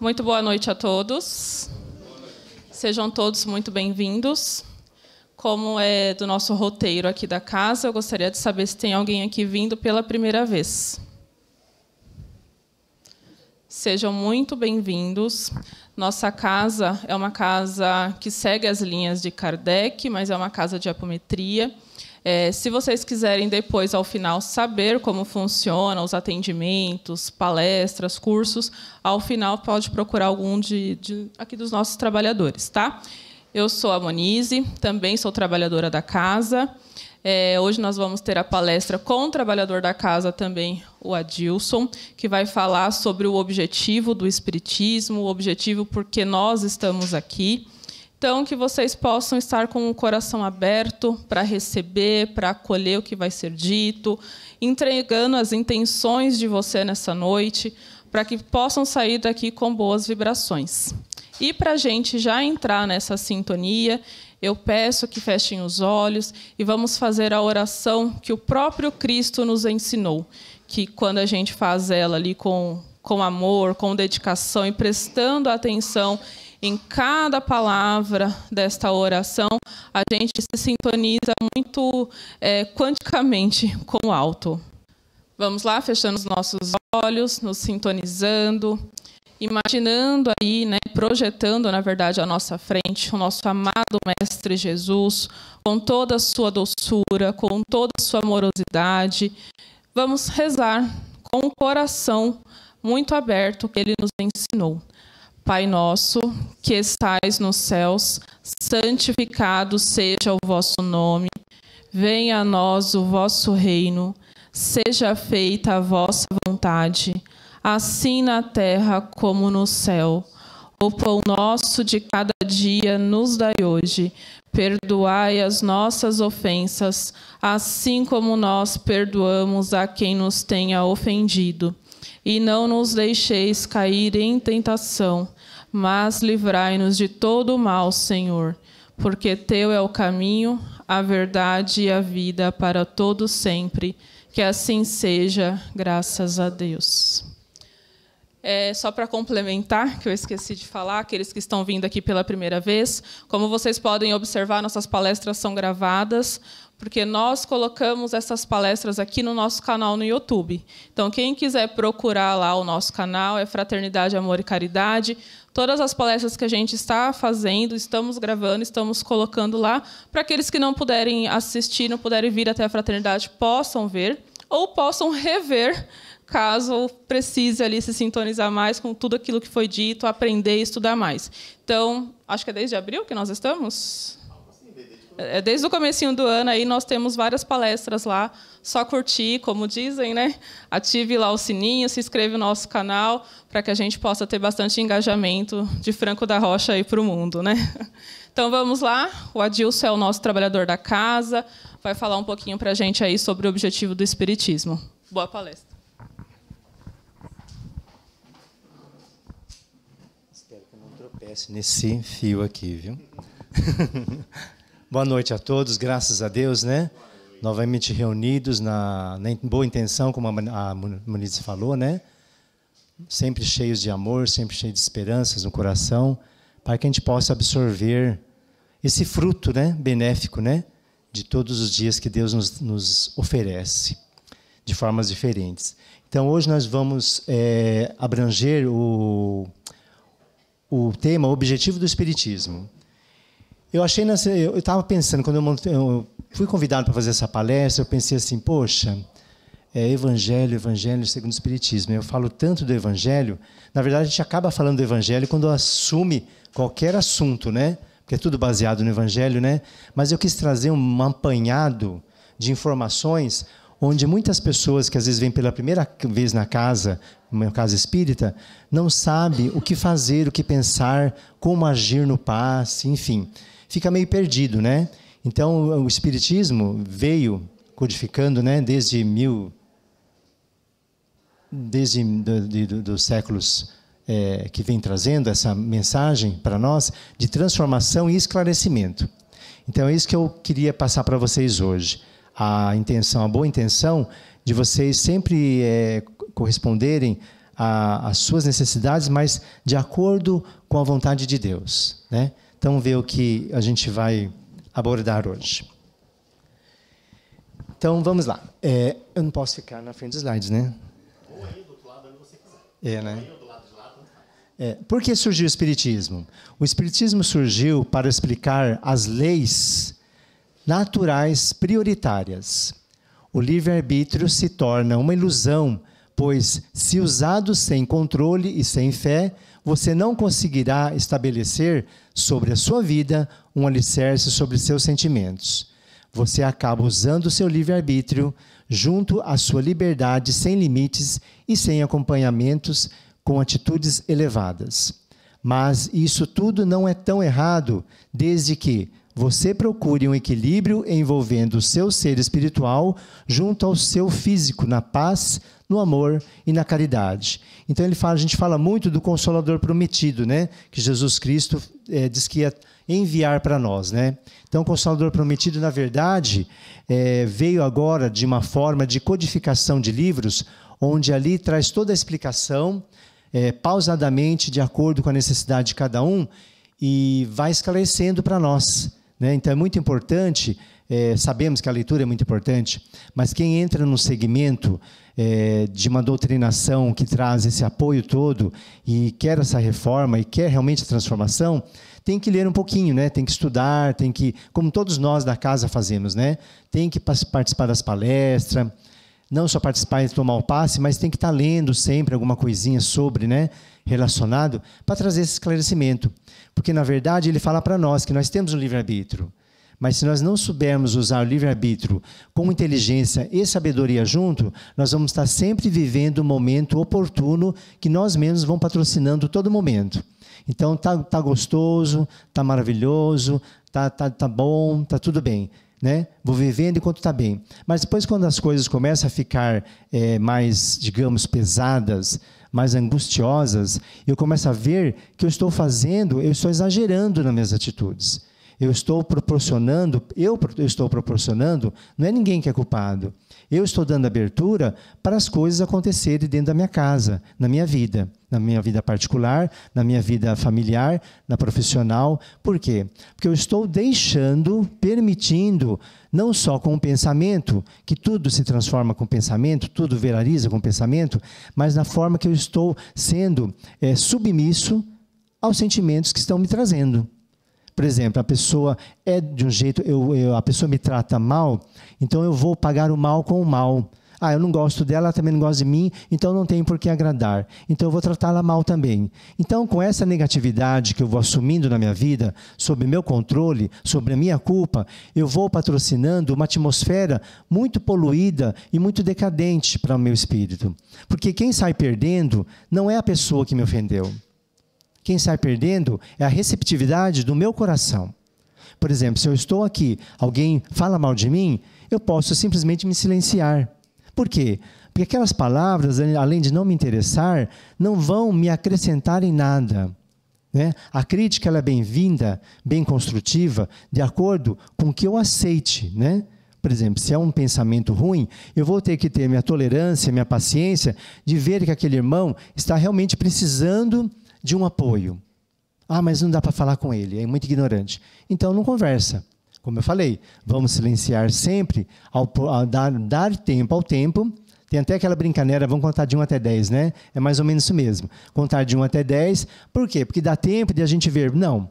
Muito boa noite a todos. Sejam todos muito bem-vindos. Como é do nosso roteiro aqui da casa, eu gostaria de saber se tem alguém aqui vindo pela primeira vez. Sejam muito bem-vindos. Nossa casa é uma casa que segue as linhas de Kardec, mas é uma casa de apometria. Se vocês quiserem depois, ao final, saber como funcionam os atendimentos, palestras, cursos, ao final pode procurar algum aqui dos nossos trabalhadores, tá? Eu sou a Monize, também sou trabalhadora da casa. Hoje nós vamos ter a palestra com o trabalhador da casa também, o Adilson, que vai falar sobre o objetivo do Espiritismo, o objetivo por que nós estamos aqui. Então, que vocês possam estar com o coração aberto para receber, para acolher o que vai ser dito, entregando as intenções de você nessa noite, para que possam sair daqui com boas vibrações. E para a gente já entrar nessa sintonia, eu peço que fechem os olhos e vamos fazer a oração que o próprio Cristo nos ensinou, que quando a gente faz ela ali com amor, com dedicação e prestando atenção em cada palavra desta oração, a gente se sintoniza muito quanticamente com o alto. Vamos lá, fechando os nossos olhos, nos sintonizando, imaginando aí, projetando, na verdade, à nossa frente, o nosso amado Mestre Jesus, com toda a sua doçura, com toda a sua amorosidade. Vamos rezar com o coração muito aberto que Ele nos ensinou. Pai nosso, que estais nos céus, santificado seja o vosso nome. Venha a nós o vosso reino. Seja feita a vossa vontade, assim na terra como no céu. O pão nosso de cada dia nos dai hoje. Perdoai as nossas ofensas, assim como nós perdoamos a quem nos tenha ofendido. E não nos deixeis cair em tentação, mas livrai-nos de todo o mal, Senhor, porque teu é o caminho, a verdade e a vida para todos sempre. Que assim seja, graças a Deus. Só para complementar, que eu esqueci de falar, aqueles que estão vindo aqui pela primeira vez, como vocês podem observar, nossas palestras são gravadas, porque nós colocamos essas palestras aqui no nosso canal no YouTube. Então, quem quiser procurar lá o nosso canal, é Fraternidade, Amor e Caridade. Todas as palestras que a gente está fazendo, estamos gravando, estamos colocando lá, para aqueles que não puderem assistir, não puderem vir até a Fraternidade, possam ver, ou possam rever, caso precise ali se sintonizar mais com tudo aquilo que foi dito, aprender e estudar mais. Então, acho que é desde abril que nós estamos? Desde o comecinho do ano aí nós temos várias palestras lá, só curtir, como dizem, Ative lá o sininho, se inscreva no nosso canal, para que a gente possa ter bastante engajamento de Franco da Rocha aí para o mundo, Então vamos lá, o Adilson é o nosso trabalhador da casa, vai falar um pouquinho para a gente aí sobre o objetivo do Espiritismo. Boa palestra. Espero que eu não tropece nesse fio aqui, viu? Boa noite a todos, graças a Deus, Novamente reunidos na boa intenção, como a Monize falou, Sempre cheios de amor, sempre cheios de esperanças no coração, para que a gente possa absorver esse fruto, benéfico, de todos os dias que Deus nos oferece, de formas diferentes. Então, hoje nós vamos abranger o tema, o objetivo do Espiritismo. Eu estava pensando, quando eu fui convidado para fazer essa palestra, eu pensei assim, poxa, Evangelho segundo o Espiritismo. Eu falo tanto do Evangelho, na verdade a gente acaba falando do Evangelho quando assume qualquer assunto, Porque é tudo baseado no Evangelho, Mas eu quis trazer um apanhado de informações onde muitas pessoas que às vezes vêm pela primeira vez na casa espírita, não sabem o que fazer, o que pensar, como agir no passe, enfim. Fica meio perdido, Então, o Espiritismo veio codificando, desde dos séculos que vem trazendo essa mensagem para nós de transformação e esclarecimento. Então, é isso que eu queria passar para vocês hoje. A boa intenção de vocês sempre corresponderem as suas necessidades, mas de acordo com a vontade de Deus, né? Então, vamos ver o que a gente vai abordar hoje. Então, vamos lá. Eu não posso ficar na frente dos slides, né? Ou aí do outro lado, onde você quiser. Né? Aí ou do lado de lá, tanto faz. Por que surgiu o Espiritismo? O Espiritismo surgiu para explicar as leis naturais prioritárias. O livre-arbítrio se torna uma ilusão, pois, se usado sem controle e sem fé, você não conseguirá estabelecer sobre a sua vida um alicerce sobre seus sentimentos. Você acaba usando o seu livre-arbítrio junto à sua liberdade sem limites e sem acompanhamentos com atitudes elevadas. Mas isso tudo não é tão errado desde que você procure um equilíbrio envolvendo o seu ser espiritual junto ao seu físico, na paz, no amor e na caridade. Então a gente fala muito do Consolador prometido, né? Que Jesus Cristo diz que ia enviar para nós, né? Então o Consolador prometido, na verdade, veio agora de uma forma de codificação de livros, onde ali traz toda a explicação, pausadamente, de acordo com a necessidade de cada um, e vai esclarecendo para nós, né? Então é muito importante, sabemos que a leitura é muito importante, mas quem entra no segmento de uma doutrinação que traz esse apoio todo e quer essa reforma e quer realmente a transformação, tem que ler um pouquinho, né? Tem que estudar, tem que, como todos nós da casa fazemos, né? Tem que participar das palestras, não só participar e tomar o passe, mas tem que estar lendo sempre alguma coisinha sobre, né? Relacionado, para trazer esse esclarecimento. Porque, na verdade, ele fala para nós que nós temos um livre-arbítrio. Mas se nós não soubermos usar o livre-arbítrio com inteligência e sabedoria junto, nós vamos estar sempre vivendo o momento oportuno que nós mesmos vamos patrocinando todo momento. Então, tá gostoso, tá maravilhoso, tá bom, tá tudo bem, né? Vou vivendo enquanto está bem. Mas depois, quando as coisas começam a ficar mais, digamos, pesadas, mais angustiosas, eu começo a ver que eu estou exagerando nas minhas atitudes. Eu estou proporcionando, não é ninguém que é culpado. Eu estou dando abertura para as coisas acontecerem dentro da minha casa, na minha vida particular, na minha vida familiar, na profissional. Por quê? Porque eu estou permitindo, não só com o pensamento, que tudo se transforma com o pensamento, tudo viraliza com o pensamento, mas na forma que eu estou sendo submisso aos sentimentos que estão me trazendo. Por exemplo, a pessoa é de um jeito, a pessoa me trata mal, então eu vou pagar o mal com o mal. Eu não gosto dela, ela também não gosta de mim, então não tem por que agradar. Então eu vou tratá-la mal também. Então, com essa negatividade que eu vou assumindo na minha vida, sob meu controle, sobre a minha culpa, eu vou patrocinando uma atmosfera muito poluída e muito decadente para o meu espírito. Porque quem sai perdendo não é a pessoa que me ofendeu. Quem sai perdendo é a receptividade do meu coração. Por exemplo, se eu estou aqui, alguém fala mal de mim, eu posso simplesmente me silenciar. Por quê? Porque aquelas palavras, além de não me interessar, não vão me acrescentar em nada, né? A crítica ela é bem-vinda, bem construtiva, de acordo com o que eu aceite, né? Por exemplo, se é um pensamento ruim, eu vou ter que ter minha tolerância, minha paciência, de ver que aquele irmão está realmente precisando de um apoio. Mas não dá para falar com ele, é muito ignorante. Então não conversa. Como eu falei, vamos silenciar sempre, dar tempo ao tempo. Tem até aquela brincadeira, vamos contar de 1 até 10, né? É mais ou menos isso mesmo. Contar de 1 até 10, por quê? Porque dá tempo de a gente ver, não,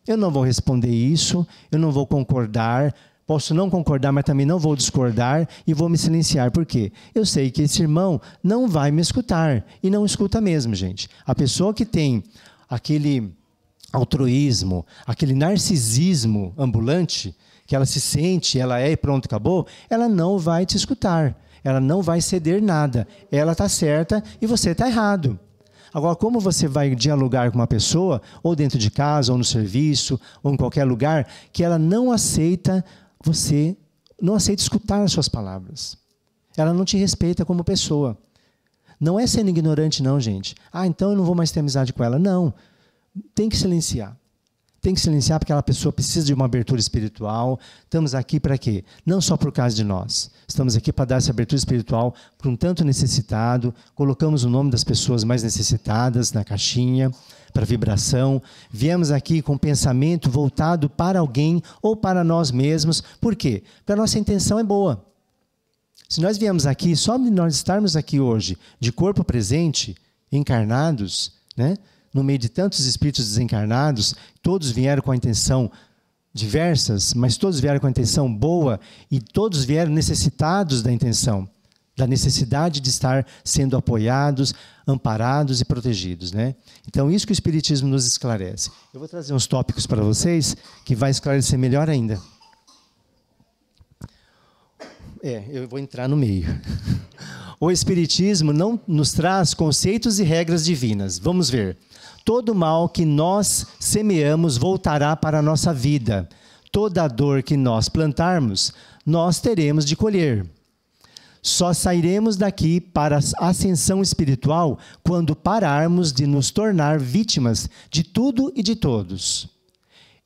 eu não vou responder isso, eu não vou concordar, posso não concordar, mas também não vou discordar e vou me silenciar. Por quê? Eu sei que esse irmão não vai me escutar. E não escuta mesmo, gente. A pessoa que tem aquele altruísmo, aquele narcisismo ambulante, que ela se sente, ela é e pronto, acabou, ela não vai te escutar. Ela não vai ceder nada. Ela está certa e você está errado. Agora, como você vai dialogar com uma pessoa, ou dentro de casa, ou no serviço, ou em qualquer lugar, que ela não aceita escutar as suas palavras. Ela não te respeita como pessoa. Não é sendo ignorante, não, gente. Então eu não vou mais ter amizade com ela. Não. Tem que silenciar. Tem que silenciar porque aquela pessoa precisa de uma abertura espiritual. Estamos aqui para quê? Não só por causa de nós. Estamos aqui para dar essa abertura espiritual para um tanto necessitado. Colocamos o nome das pessoas mais necessitadas na caixinha, para vibração. Viemos aqui com pensamento voltado para alguém ou para nós mesmos. Por quê? Porque a nossa intenção é boa. Se nós viemos aqui, só de nós estarmos aqui hoje, de corpo presente, encarnados, né? No meio de tantos espíritos desencarnados, todos vieram com a intenção diversas, mas todos vieram com a intenção boa e todos vieram necessitados da intenção, da necessidade de estar sendo apoiados, amparados e protegidos, né? Então, isso que o Espiritismo nos esclarece. Eu vou trazer uns tópicos para vocês que vai esclarecer melhor ainda. Eu vou entrar no meio. O Espiritismo não nos traz conceitos e regras divinas. Vamos ver. Todo mal que nós semeamos voltará para a nossa vida. Toda dor que nós plantarmos, nós teremos de colher. Só sairemos daqui para a ascensão espiritual quando pararmos de nos tornar vítimas de tudo e de todos.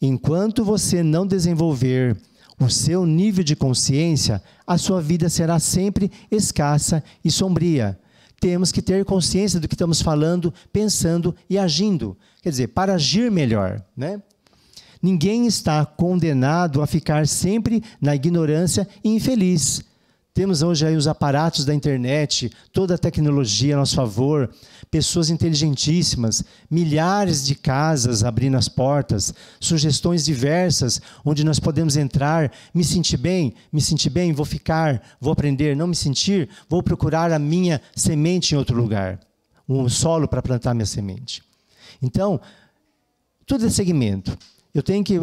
Enquanto você não desenvolver o seu nível de consciência, a sua vida será sempre escassa e sombria. Temos que ter consciência do que estamos falando, pensando e agindo. Quer dizer, para agir melhor, né? Ninguém está condenado a ficar sempre na ignorância e infeliz. Temos hoje aí os aparatos da internet, toda a tecnologia a nosso favor, pessoas inteligentíssimas, milhares de casas abrindo as portas, sugestões diversas, onde nós podemos entrar, me sentir bem, vou ficar, vou aprender, não me sentir, vou procurar a minha semente em outro lugar, um solo para plantar minha semente. Então, tudo é segmento. Eu tenho que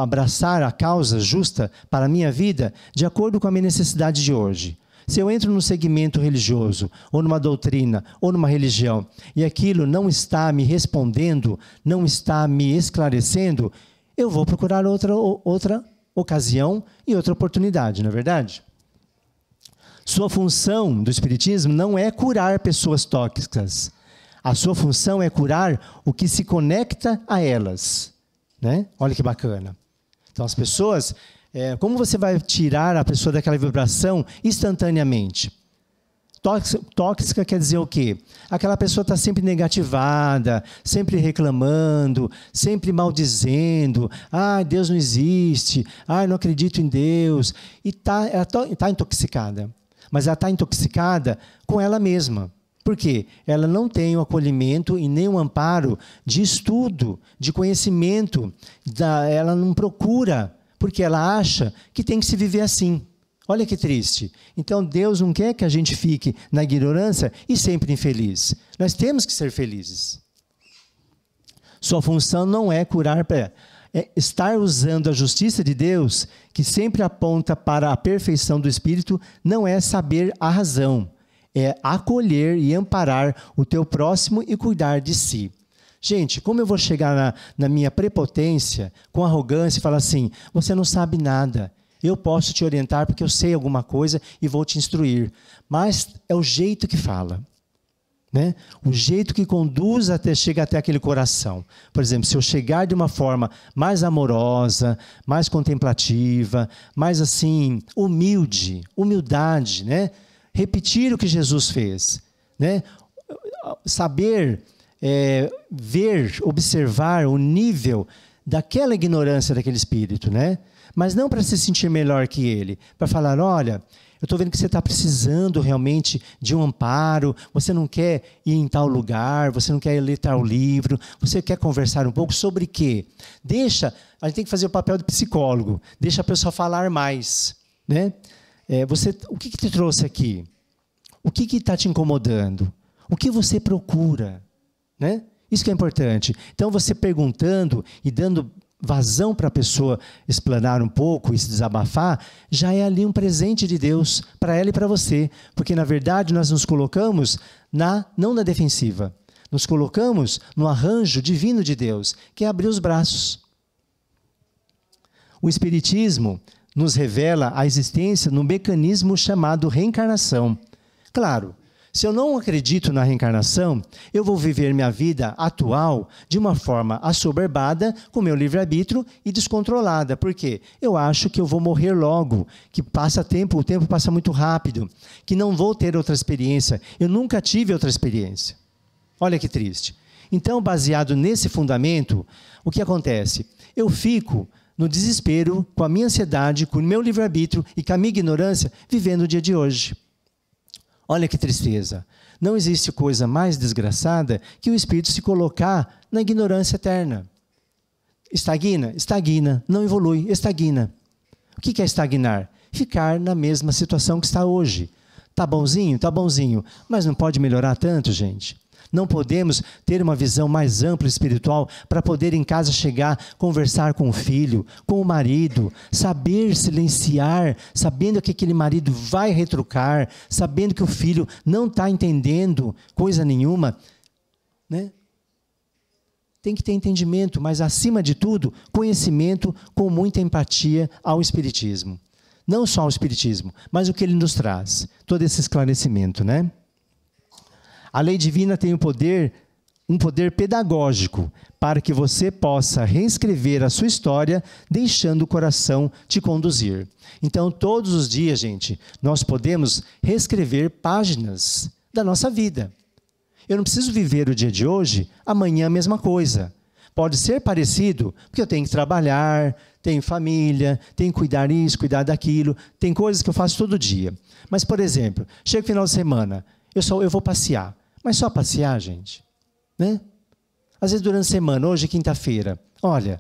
abraçar a causa justa para a minha vida de acordo com a minha necessidade de hoje. Se eu entro num segmento religioso, ou numa doutrina, ou numa religião, e aquilo não está me respondendo, não está me esclarecendo, eu vou procurar outra ocasião e outra oportunidade, não é verdade? Sua função do Espiritismo não é curar pessoas tóxicas. A sua função é curar o que se conecta a elas. Né? Olha que bacana. Então, as pessoas, como você vai tirar a pessoa daquela vibração instantaneamente? Tóxica quer dizer o quê? Aquela pessoa está sempre negativada, sempre reclamando, sempre maldizendo. Deus não existe. Não acredito em Deus. E ela está intoxicada. Mas ela está intoxicada com ela mesma. Por quê? Ela não tem o acolhimento e nem o amparo de estudo, de conhecimento. Ela não procura, porque ela acha que tem que se viver assim. Olha que triste. Então, Deus não quer que a gente fique na ignorância e sempre infeliz. Nós temos que ser felizes. Sua função não é curar, é estar usando a justiça de Deus, que sempre aponta para a perfeição do Espírito, não é saber a razão. É acolher e amparar o teu próximo e cuidar de si. Gente, como eu vou chegar na minha prepotência, com arrogância e falar assim, você não sabe nada, eu posso te orientar porque eu sei alguma coisa e vou te instruir. Mas é o jeito que fala, né? O jeito que conduz chega até aquele coração. Por exemplo, se eu chegar de uma forma mais amorosa, mais contemplativa, mais assim, humildade, né? Repetir o que Jesus fez, né? Saber ver, observar o nível daquela ignorância daquele espírito, né? Mas não para se sentir melhor que ele, para falar, olha, eu estou vendo que você está precisando realmente de um amparo, você não quer ir em tal lugar, você não quer ler tal livro, você quer conversar um pouco sobre quê? A gente tem que fazer o papel de psicólogo, deixa a pessoa falar mais, né? O que te trouxe aqui? O que está te incomodando? O que você procura? Né? Isso que é importante. Então, você perguntando e dando vazão para a pessoa explanar um pouco e se desabafar, já é ali um presente de Deus para ela e para você. Porque, na verdade, nós nos colocamos não na defensiva. Nos colocamos no arranjo divino de Deus, que é abrir os braços. O Espiritismo nos revela a existência no mecanismo chamado reencarnação. Claro, Se eu não acredito na reencarnação, eu vou viver minha vida atual de uma forma assoberbada, com meu livre-arbítrio e descontrolada. Por quê? Eu acho que eu vou morrer logo, que o tempo passa muito rápido, que não vou ter outra experiência. Eu nunca tive outra experiência. Olha que triste. Então, baseado nesse fundamento, o que acontece? Eu fico no desespero, com a minha ansiedade, com o meu livre-arbítrio e com a minha ignorância, vivendo o dia de hoje. Olha que tristeza. Não existe coisa mais desgraçada que o espírito se colocar na ignorância eterna. Estagna? Estagna. Não evolui, estagna. O que é estagnar? Ficar na mesma situação que está hoje. Tá bonzinho? Tá bonzinho. Mas não pode melhorar tanto, gente. Não podemos ter uma visão mais ampla espiritual para poder em casa chegar, conversar com o filho, com o marido, saber silenciar, sabendo que aquele marido vai retrucar, sabendo que o filho não está entendendo coisa nenhuma, né? Tem que ter entendimento, mas acima de tudo, conhecimento com muita empatia ao Espiritismo. Não só ao Espiritismo, mas o que ele nos traz, todo esse esclarecimento, né? A lei divina tem um poder pedagógico para que você possa reescrever a sua história, deixando o coração te conduzir. Então, todos os dias, gente, nós podemos reescrever páginas da nossa vida. Eu não preciso viver o dia de hoje, amanhã a mesma coisa. Pode ser parecido, porque eu tenho que trabalhar, tenho família, tenho que cuidar disso, cuidar daquilo. Tem coisas que eu faço todo dia. Mas, por exemplo, chega o final de semana, eu vou passear. Mas só passear, gente, né? Às vezes durante a semana, hoje é quinta-feira, olha,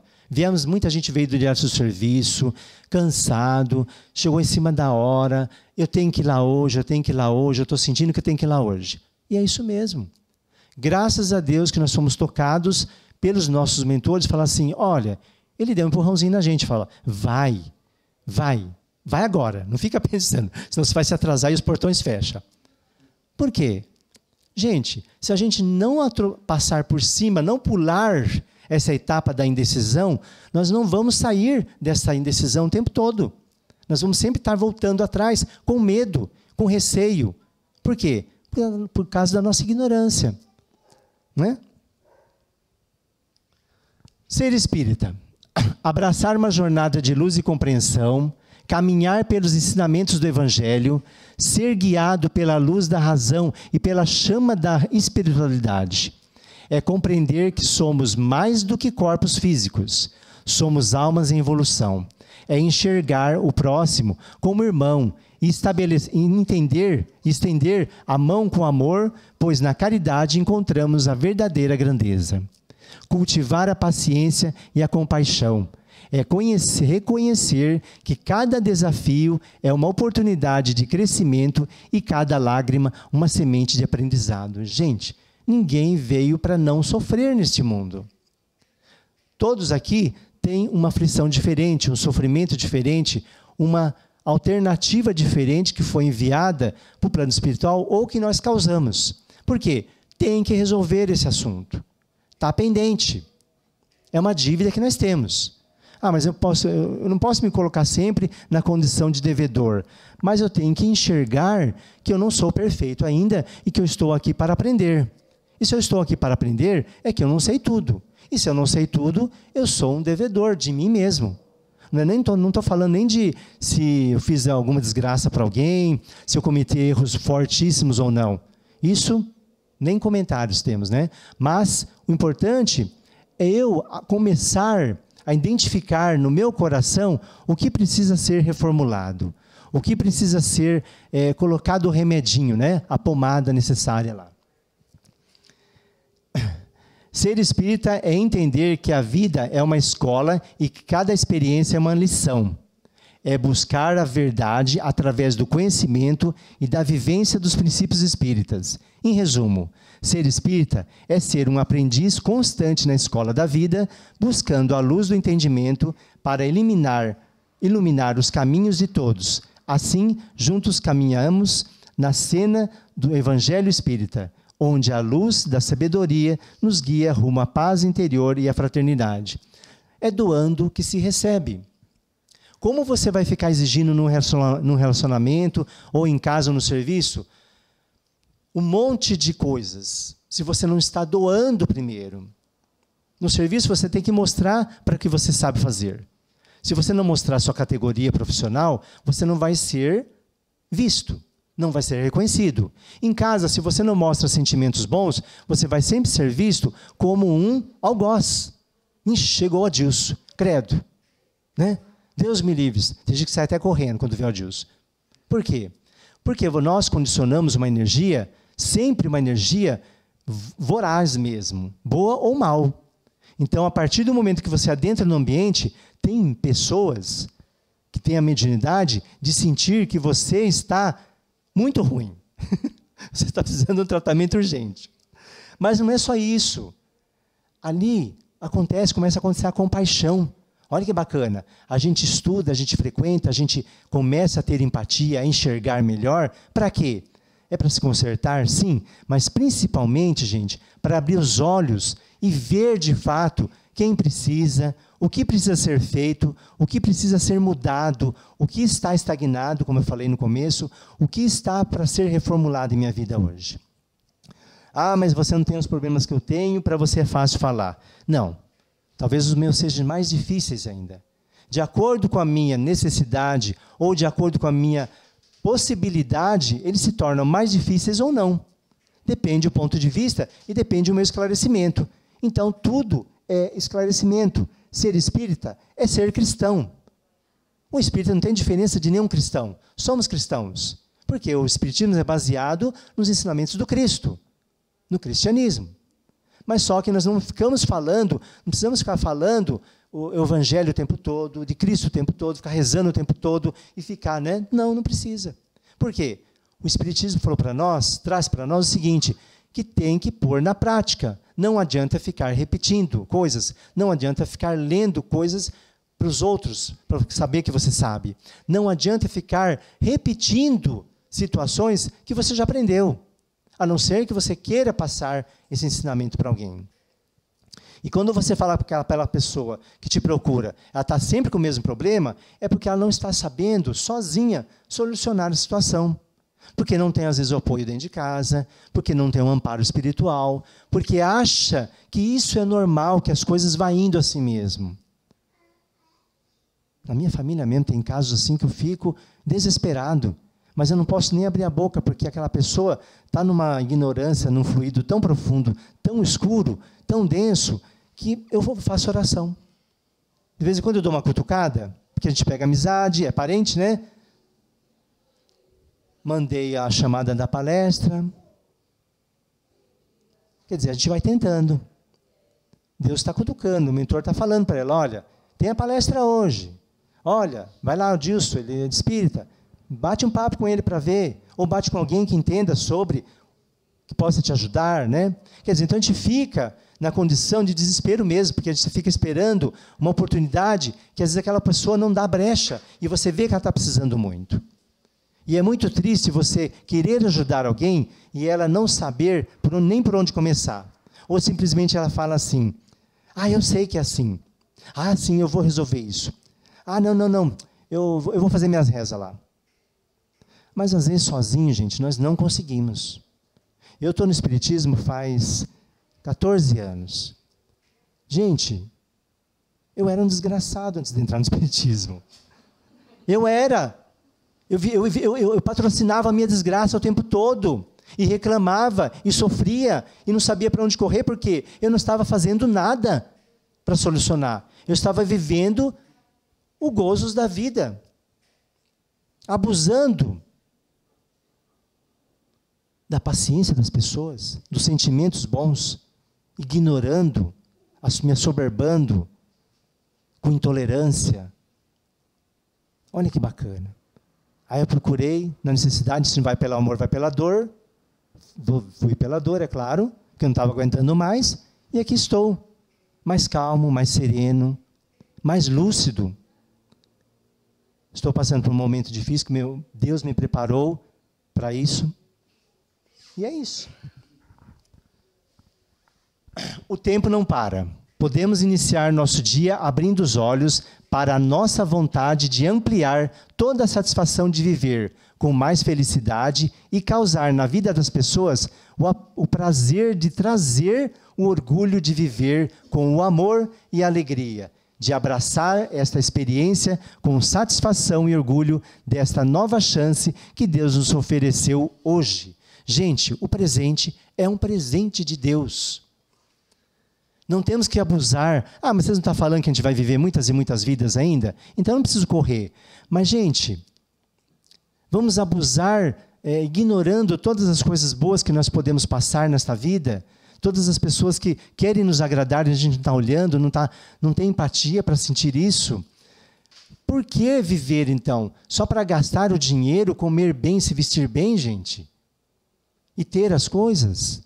muita gente veio do diário do serviço, cansado, chegou em cima da hora, eu tenho que ir lá hoje, eu estou sentindo que eu tenho que ir lá hoje. E é isso mesmo. Graças a Deus que nós fomos tocados pelos nossos mentores, falar assim, olha, ele deu um empurrãozinho na gente, fala, vai agora, não fica pensando, senão você vai se atrasar e os portões fecham. Por quê? Gente, se a gente não passar por cima, não pular essa etapa da indecisão, nós não vamos sair dessa indecisão o tempo todo. Nós vamos sempre estar voltando atrás, com medo, com receio. Por quê? Por causa da nossa ignorância. Não é? Ser espírita. Abraçar uma jornada de luz e compreensão, caminhar pelos ensinamentos do Evangelho, ser guiado pela luz da razão e pela chama da espiritualidade. É compreender que somos mais do que corpos físicos, somos almas em evolução. É enxergar o próximo como irmão e estender a mão com amor, pois na caridade encontramos a verdadeira grandeza. Cultivar a paciência e a compaixão. É reconhecer que cada desafio é uma oportunidade de crescimento e cada lágrima uma semente de aprendizado. Gente, ninguém veio para não sofrer neste mundo. Todos aqui têm uma aflição diferente, um sofrimento diferente, uma alternativa diferente que foi enviada para o plano espiritual ou que nós causamos. Por quê? Tem que resolver esse assunto. Está pendente. É uma dívida que nós temos. Mas eu não posso me colocar sempre na condição de devedor. Mas eu tenho que enxergar que eu não sou perfeito ainda e que eu estou aqui para aprender. E se eu estou aqui para aprender, é que eu não sei tudo. E se eu não sei tudo, eu sou um devedor de mim mesmo. Não estou falando nem de se eu fiz alguma desgraça para alguém, se eu cometi erros fortíssimos ou não. Isso, nem comentários temos, né? Mas o importante é eu começar a identificar no meu coração o que precisa ser reformulado, o que precisa ser colocado o remedinho, né? A pomada necessária lá. Ser espírita é entender que a vida é uma escola e que cada experiência é uma lição. É buscar a verdade através do conhecimento e da vivência dos princípios espíritas. Em resumo, ser espírita é ser um aprendiz constante na escola da vida, buscando a luz do entendimento para iluminar os caminhos de todos. Assim, juntos caminhamos na sena do Evangelho Espírita, onde a luz da sabedoria nos guia rumo à paz interior e à fraternidade. É doando que se recebe. Como você vai ficar exigindo num relacionamento, ou em casa ou no serviço? um monte de coisas se você não está doando primeiro. No serviço você tem que mostrar para que você sabe fazer. Se você não mostrar sua categoria profissional, você não vai ser visto, não vai ser reconhecido. Em casa, se você não mostra sentimentos bons, você vai sempre ser visto como um algoz. Chegou o Adilson, credo. Né? Deus me livre. Tem gente que sai até correndo quando vê o Adilson. Por quê? Porque nós condicionamos uma energia, sempre uma energia voraz mesmo, boa ou mal. Então, a partir do momento que você adentra no ambiente, tem pessoas que têm a mediunidade de sentir que você está muito ruim. Você está precisando de um tratamento urgente. Mas não é só isso. Ali começa a acontecer a compaixão. Olha que bacana. A gente estuda, a gente frequenta, a gente começa a ter empatia, a enxergar melhor. Para quê? É para se consertar? Sim. Mas principalmente, gente, para abrir os olhos e ver de fato quem precisa, o que precisa ser feito, o que precisa ser mudado, o que está estagnado, como eu falei no começo, o que está para ser reformulado em minha vida hoje. Ah, mas você não tem os problemas que eu tenho, para você é fácil falar. Não. Talvez os meus sejam mais difíceis ainda. De acordo com a minha necessidade ou de acordo com a minha possibilidade, eles se tornam mais difíceis ou não. Depende do ponto de vista e depende do meu esclarecimento. Então, tudo é esclarecimento. Ser espírita é ser cristão. O espírita não tem diferença de nenhum cristão. Somos cristãos. Porque o espiritismo é baseado nos ensinamentos do Cristo, no cristianismo. Mas só que nós não ficamos falando, não precisamos ficar falando o evangelho o tempo todo, de Cristo o tempo todo, ficar rezando o tempo todo e ficar, né? Não precisa. Por quê? O espiritismo falou para nós, traz para nós o seguinte, que tem que pôr na prática. Não adianta ficar repetindo coisas, não adianta ficar lendo coisas para os outros, para saber que você sabe. Não adianta ficar repetindo situações que você já aprendeu, a não ser que você queira passar esse ensinamento para alguém. E quando você fala para aquela pessoa que te procura, ela está sempre com o mesmo problema, é porque ela não está sabendo, sozinha, solucionar a situação. Porque não tem, às vezes, o apoio dentro de casa, porque não tem um amparo espiritual, porque acha que isso é normal, que as coisas vão indo assim mesmo. Na minha família mesmo tem casos assim que eu fico desesperado, mas eu não posso nem abrir a boca, porque aquela pessoa está numa ignorância, num fluido tão profundo, tão escuro, tão denso, que eu faço oração. De vez em quando eu dou uma cutucada, porque a gente pega amizade, é parente, né? Mandei a chamada da palestra. Quer dizer, a gente vai tentando. Deus está cutucando, o mentor está falando para ela, olha, tem a palestra hoje. Olha, vai lá o Dilson, ele é de espírita. Bate um papo com ele para ver, ou bate com alguém que entenda sobre, que possa te ajudar, né? Quer dizer, então a gente fica na condição de desespero mesmo, porque a gente fica esperando uma oportunidade que às vezes aquela pessoa não dá brecha, e você vê que ela está precisando muito. E é muito triste você querer ajudar alguém e ela não saber nem por onde começar. Ou simplesmente ela fala assim, eu sei que é assim. Sim, eu vou resolver isso. Não, eu vou fazer minhas rezas lá. Mas às vezes sozinho, gente, nós não conseguimos. Eu estou no espiritismo faz 14 anos. Gente, eu era um desgraçado antes de entrar no espiritismo. Eu era. Eu patrocinava a minha desgraça o tempo todo. E reclamava, e sofria, e não sabia para onde correr, porque eu não estava fazendo nada para solucionar. Eu estava vivendo os gozos da vida. Abusando da paciência das pessoas, dos sentimentos bons, ignorando, me assoberbando, com intolerância. Olha que bacana. Aí eu procurei, na necessidade, se não vai pelo amor, vai pela dor. Fui pela dor, é claro, porque eu não estava aguentando mais, e aqui estou, mais calmo, mais sereno, mais lúcido. Estou passando por um momento difícil, que Deus me preparou para isso. E é isso. O tempo não para. podemos iniciar nosso dia abrindo os olhos para a nossa vontade de ampliar toda a satisfação de viver com mais felicidade e causar na vida das pessoas o prazer de trazer o orgulho de viver com o amor e alegria, de abraçar esta experiência com satisfação e orgulho desta nova chance que Deus nos ofereceu hoje. Gente, o presente é um presente de Deus. Não temos que abusar. Mas vocês não estão falando que a gente vai viver muitas e muitas vidas ainda? Então eu não preciso correr. Mas, gente, vamos abusar ignorando todas as coisas boas que nós podemos passar nesta vida? Todas as pessoas que querem nos agradar e a gente não está olhando, não tem empatia para sentir isso? Por que viver, então? Só para gastar o dinheiro, comer bem, se vestir bem, gente? E ter as coisas?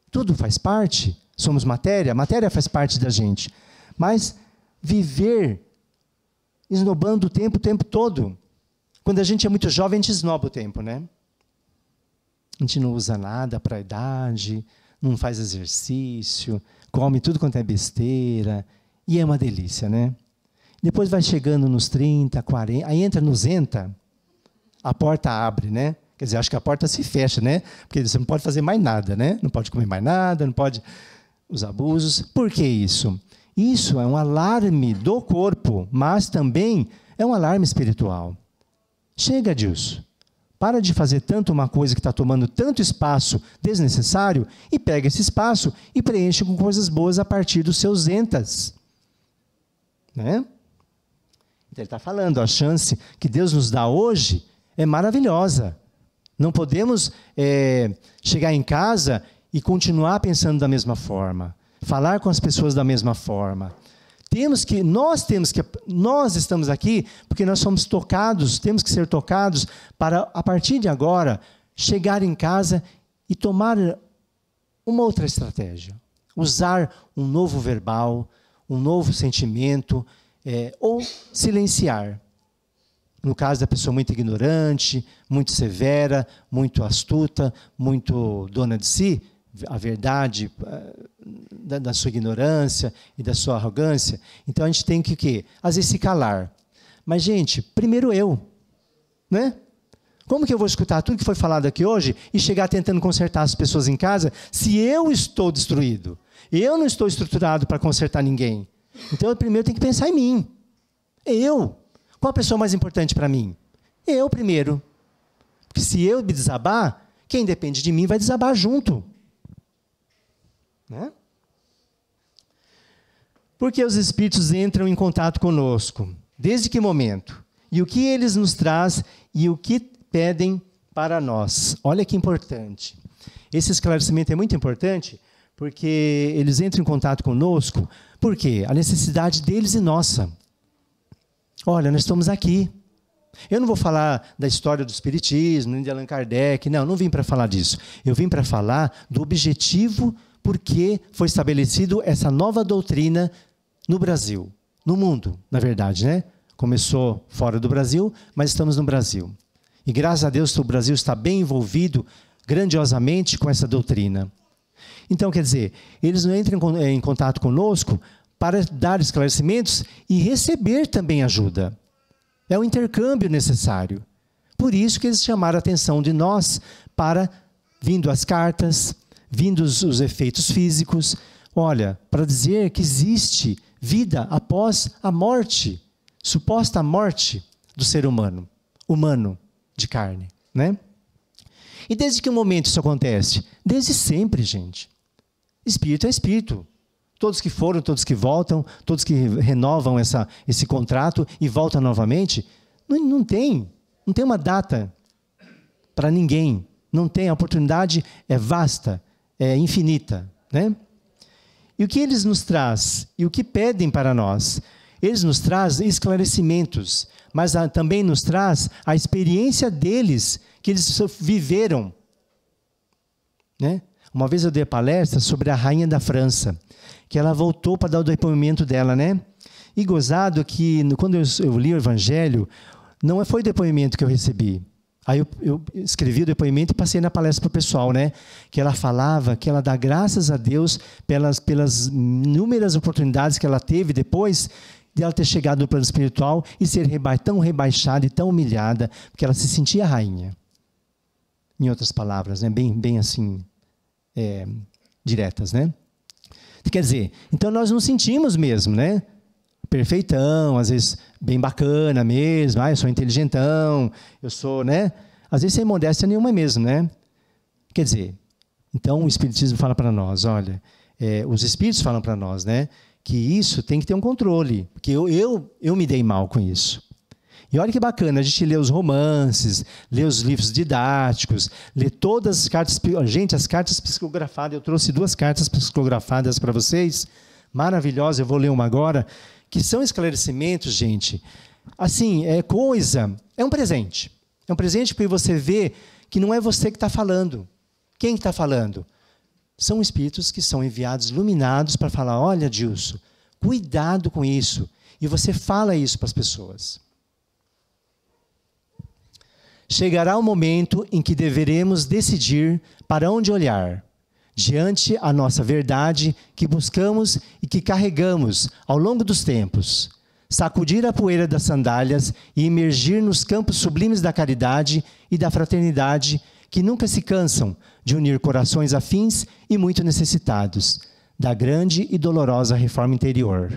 Tudo faz parte. Somos matéria, a matéria faz parte da gente. Mas viver esnobando o tempo todo. Quando a gente é muito jovem, a gente esnoba o tempo, né? A gente não usa nada para a idade, não faz exercício, come tudo quanto é besteira, e é uma delícia, né? Depois vai chegando nos 30, 40, aí entra nos 60, a porta abre, né? Quer dizer, acho que a porta se fecha, né? Porque você não pode fazer mais nada, né? Não pode comer mais nada, não pode... Os abusos. Por que isso? Isso é um alarme do corpo, mas também é um alarme espiritual. Chega disso. Para de fazer tanto uma coisa que está tomando tanto espaço desnecessário e pega esse espaço e preenche com coisas boas a partir dos seus entas. Né? Então ele está falando, a chance que Deus nos dá hoje é maravilhosa. Não podemos chegar em casa e continuar pensando da mesma forma, falar com as pessoas da mesma forma. Nós estamos aqui porque nós somos tocados, temos que ser tocados para, a partir de agora, chegar em casa e tomar uma outra estratégia. Usar um novo verbal, um novo sentimento, ou silenciar. No caso da pessoa muito ignorante, muito severa, muito astuta, muito dona de si, a verdade da sua ignorância e da sua arrogância. Então a gente tem que o quê? Às vezes se calar. Mas, gente, primeiro eu. Né? Como que eu vou escutar tudo que foi falado aqui hoje e chegar tentando consertar as pessoas em casa se eu estou destruído? Eu não estou estruturado para consertar ninguém. Então eu primeiro tenho que pensar em mim. Eu. Qual a pessoa mais importante para mim? Eu primeiro. Porque se eu me desabar, quem depende de mim vai desabar junto. Né? Porque os Espíritos entram em contato conosco. Desde que momento? E o que eles nos trazem e o que pedem para nós. Olha que importante. Esse esclarecimento é muito importante porque eles entram em contato conosco. Por quê? A necessidade deles e nossa. Olha, nós estamos aqui. Eu não vou falar da história do Espiritismo, nem de Allan Kardec. Não vim para falar disso. Eu vim para falar do objetivo porque foi estabelecido essa nova doutrina no Brasil, no mundo, na verdade, né? Começou fora do Brasil, mas estamos no Brasil. E graças a Deus o Brasil está bem envolvido grandiosamente com essa doutrina. Então, quer dizer, eles não entram em contato conosco para dar esclarecimentos e receber também ajuda. É o intercâmbio necessário. Por isso que eles chamaram a atenção de nós para, vindo as cartas, vindo os efeitos físicos, olha, para dizer que existe vida após a morte, suposta morte do ser humano de carne, né? E desde que momento isso acontece? Desde sempre, gente. Espírito é espírito. Todos que foram, todos que voltam, todos que renovam esse contrato e voltam novamente, não tem uma data para ninguém. Não tem, a oportunidade é vasta, é infinita, né? E o que eles nos trazem? E o que pedem para nós? Eles nos trazem esclarecimentos, mas também nos traz a experiência deles, que eles viveram. Né? Uma vez eu dei palestra sobre a rainha da França, que ela voltou para dar o depoimento dela, né? E gozado que, quando eu li o Evangelho, não foi o depoimento que eu recebi. Aí eu escrevi o depoimento e passei na palestra para o pessoal, né? Que ela falava que ela dá graças a Deus pelas inúmeras oportunidades que ela teve depois de ela ter chegado no plano espiritual e ser tão rebaixada e tão humilhada, porque ela se sentia rainha. Em outras palavras, né? Bem assim, diretas, né? Quer dizer, então nós nos sentimos mesmo, né? Perfeitão, às vezes bem bacana mesmo, eu sou inteligentão, eu sou, né? Às vezes sem modéstia nenhuma mesmo, né? Quer dizer, então o Espiritismo fala para nós, olha, os Espíritos falam para nós, né? Que isso tem que ter um controle, porque eu me dei mal com isso. E olha que bacana, a gente lê os romances, lê os livros didáticos, lê todas as cartas... Gente, as cartas psicografadas, eu trouxe 2 cartas psicografadas para vocês, maravilhosas, eu vou ler uma agora, que são esclarecimentos, gente. Assim, é um presente. É um presente porque você vê que não é você que está falando. Quem está falando? São espíritos que são enviados, iluminados, para falar, olha, Dilson, cuidado com isso. E você fala isso para as pessoas. Chegará o momento em que deveremos decidir para onde olhar, diante a nossa verdade que buscamos e que carregamos ao longo dos tempos, sacudir a poeira das sandálias e emergir nos campos sublimes da caridade e da fraternidade que nunca se cansam de unir corações afins e muito necessitados da grande e dolorosa reforma interior,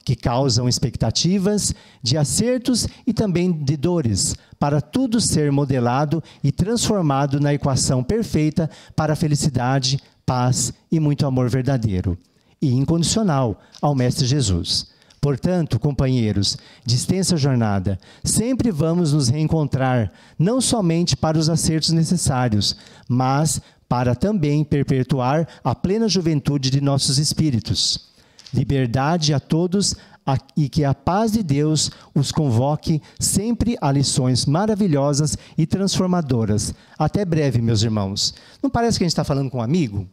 que causam expectativas de acertos e também de dores, para tudo ser modelado e transformado na equação perfeita para a felicidade, paz e muito amor verdadeiro e incondicional ao Mestre Jesus. Portanto, companheiros de extensa jornada, sempre vamos nos reencontrar, não somente para os acertos necessários, mas para também perpetuar a plena juventude de nossos espíritos. Liberdade a todos e que a paz de Deus os convoque sempre a lições maravilhosas e transformadoras. Até breve, meus irmãos. Não parece que a gente está falando com um amigo?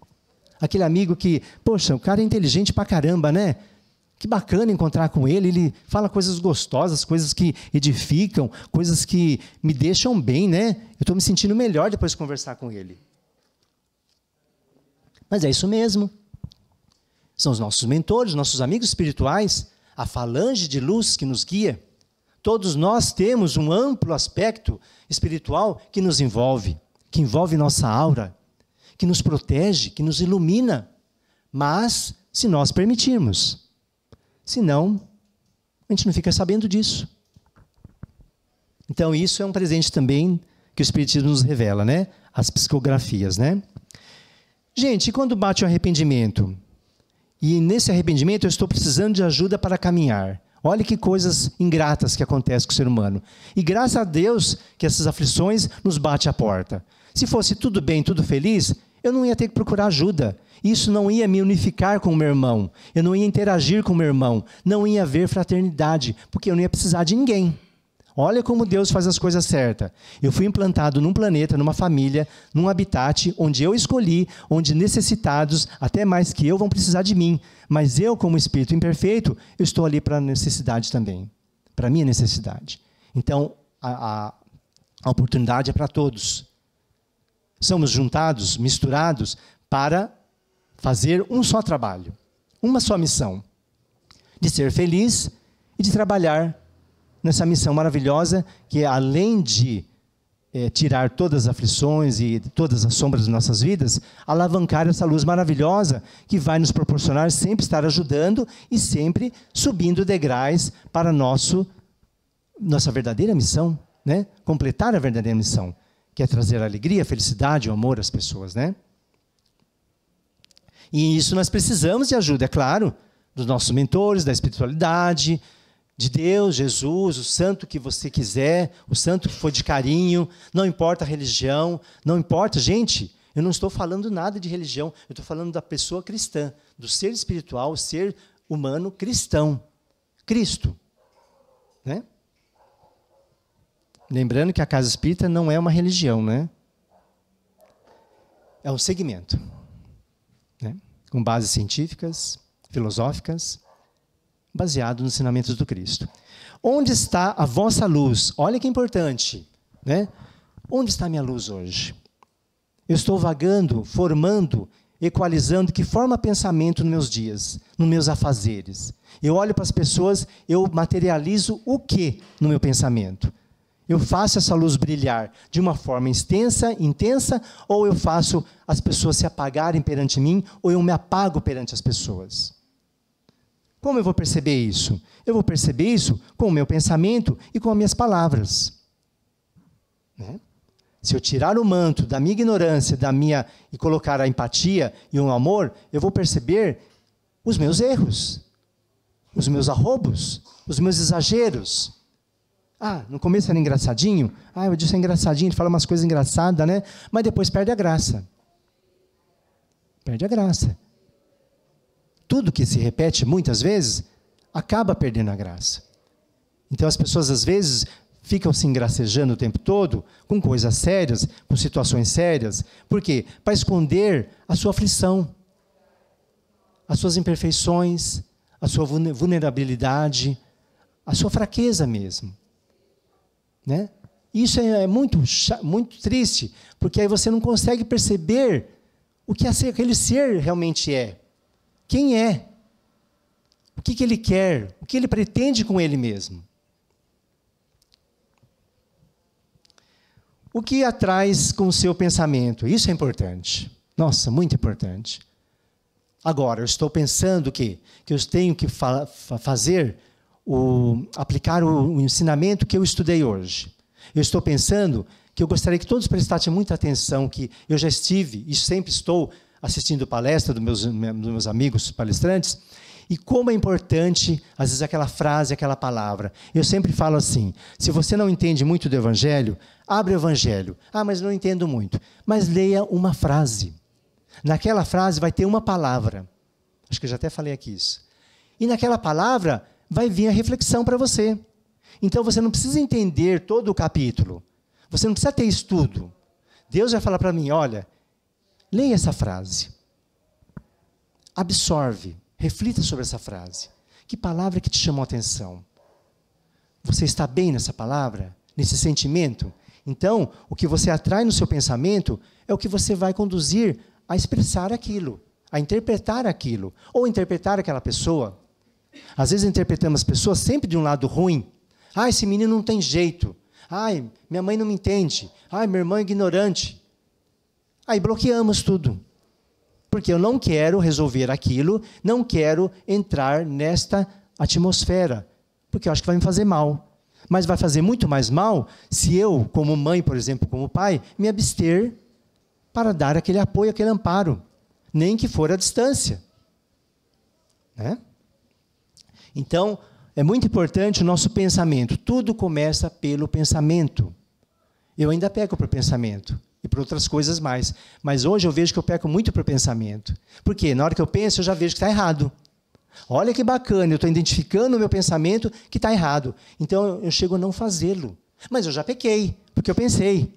Aquele amigo que, poxa, o cara é inteligente pra caramba, né? Que bacana encontrar com ele, ele fala coisas gostosas, coisas que edificam, coisas que me deixam bem, né? Eu estou me sentindo melhor depois de conversar com ele. Mas é isso mesmo. São os nossos mentores, nossos amigos espirituais, a falange de luz que nos guia. Todos nós temos um amplo aspecto espiritual que nos envolve, que envolve nossa aura, que nos protege, que nos ilumina. Mas, se nós permitirmos, senão, a gente não fica sabendo disso. Então, isso é um presente também que o Espiritismo nos revela, né? As psicografias, né? Gente, e quando bate o arrependimento? E nesse arrependimento eu estou precisando de ajuda para caminhar. Olha que coisas ingratas que acontecem com o ser humano. E graças a Deus que essas aflições nos batem à porta. Se fosse tudo bem, tudo feliz, eu não ia ter que procurar ajuda. Isso não ia me unificar com o meu irmão. Eu não ia interagir com o meu irmão. Não ia haver fraternidade, porque eu não ia precisar de ninguém. Olha como Deus faz as coisas certas. Eu fui implantado num planeta, numa família, num habitat onde eu escolhi, onde necessitados, até mais que eu, vão precisar de mim. Mas eu, como espírito imperfeito, eu estou ali para a necessidade também. Para a minha necessidade. Então, a oportunidade é para todos. Somos juntados, misturados, para fazer um só trabalho. Uma só missão. De ser feliz e de trabalhar nessa missão maravilhosa, que é, além de tirar todas as aflições e todas as sombras de nossas vidas, alavancar essa luz maravilhosa que vai nos proporcionar sempre estar ajudando e sempre subindo degraus para nossa verdadeira missão, né? Completar a verdadeira missão, que é trazer alegria, felicidade, o amor às pessoas, né? E isso nós precisamos de ajuda, é claro, dos nossos mentores, da espiritualidade, de Deus, Jesus, o santo que você quiser, o santo que for de carinho, não importa a religião, não importa, gente, eu não estou falando nada de religião, eu estou falando da pessoa cristã, do ser espiritual, o ser humano cristão, Cristo, né? Lembrando que a Casa Espírita não é uma religião, né? É um segmento, né? Com bases científicas, filosóficas, baseado nos ensinamentos do Cristo. Onde está a vossa luz? Olha que importante, né? Onde está a minha luz hoje? Eu estou vagando, formando, equalizando que forma pensamento nos meus dias, nos meus afazeres. Eu olho para as pessoas, eu materializo o que no meu pensamento? Eu faço essa luz brilhar de uma forma intensa, ou eu faço as pessoas se apagarem perante mim, ou eu me apago perante as pessoas? Como eu vou perceber isso? Eu vou perceber isso com o meu pensamento e com as minhas palavras. Né? Se eu tirar o manto da minha ignorância, e colocar a empatia e o amor, eu vou perceber os meus erros, os meus arrobos, os meus exageros. No começo era engraçadinho. Eu disse engraçadinho, ele fala umas coisas engraçadas, né? Mas depois perde a graça. Perde a graça. Tudo que se repete muitas vezes, acaba perdendo a graça. Então as pessoas às vezes ficam se engracejando o tempo todo com coisas sérias, com situações sérias. Por quê? Para esconder a sua aflição, as suas imperfeições, a sua vulnerabilidade, a sua fraqueza mesmo. Né? Isso é muito triste, porque aí você não consegue perceber o que aquele ser realmente é. Quem é? O que ele quer? O que ele pretende com ele mesmo? O que atrás com o seu pensamento? Isso é importante. Nossa, muito importante. Agora, eu estou pensando que eu tenho que aplicar o ensinamento que eu estudei hoje. Eu estou pensando que eu gostaria que todos prestassem muita atenção, que eu já estive e sempre estou assistindo palestra dos meus amigos palestrantes, e como é importante, às vezes, aquela frase, aquela palavra. Eu sempre falo assim, se você não entende muito do Evangelho, abre o Evangelho. Mas não entendo muito. Mas leia uma frase. Naquela frase vai ter uma palavra. Acho que eu já até falei aqui isso. E naquela palavra vai vir a reflexão para você. Então você não precisa entender todo o capítulo. Você não precisa ter estudo. Deus vai falar para mim, olha, leia essa frase. Absorve. Reflita sobre essa frase. Que palavra que te chamou a atenção? Você está bem nessa palavra? Nesse sentimento? Então, o que você atrai no seu pensamento é o que você vai conduzir a expressar aquilo, a interpretar aquilo, ou interpretar aquela pessoa. Às vezes interpretamos as pessoas sempre de um lado ruim. Esse menino não tem jeito. Minha mãe não me entende. Meu irmão é ignorante. Aí bloqueamos tudo. Porque eu não quero resolver aquilo, não quero entrar nesta atmosfera, porque eu acho que vai me fazer mal. Mas vai fazer muito mais mal se eu, como mãe, por exemplo, como pai, me abster para dar aquele apoio, aquele amparo, nem que for à distância. Né? Então, é muito importante o nosso pensamento. Tudo começa pelo pensamento. Eu ainda peco para o pensamento. E por outras coisas mais. Mas hoje eu vejo que eu peco muito para o pensamento. Por quê? Na hora que eu penso, eu já vejo que está errado. Olha que bacana, eu estou identificando o meu pensamento que está errado. Então eu chego a não fazê-lo. Mas eu já pequei, porque eu pensei.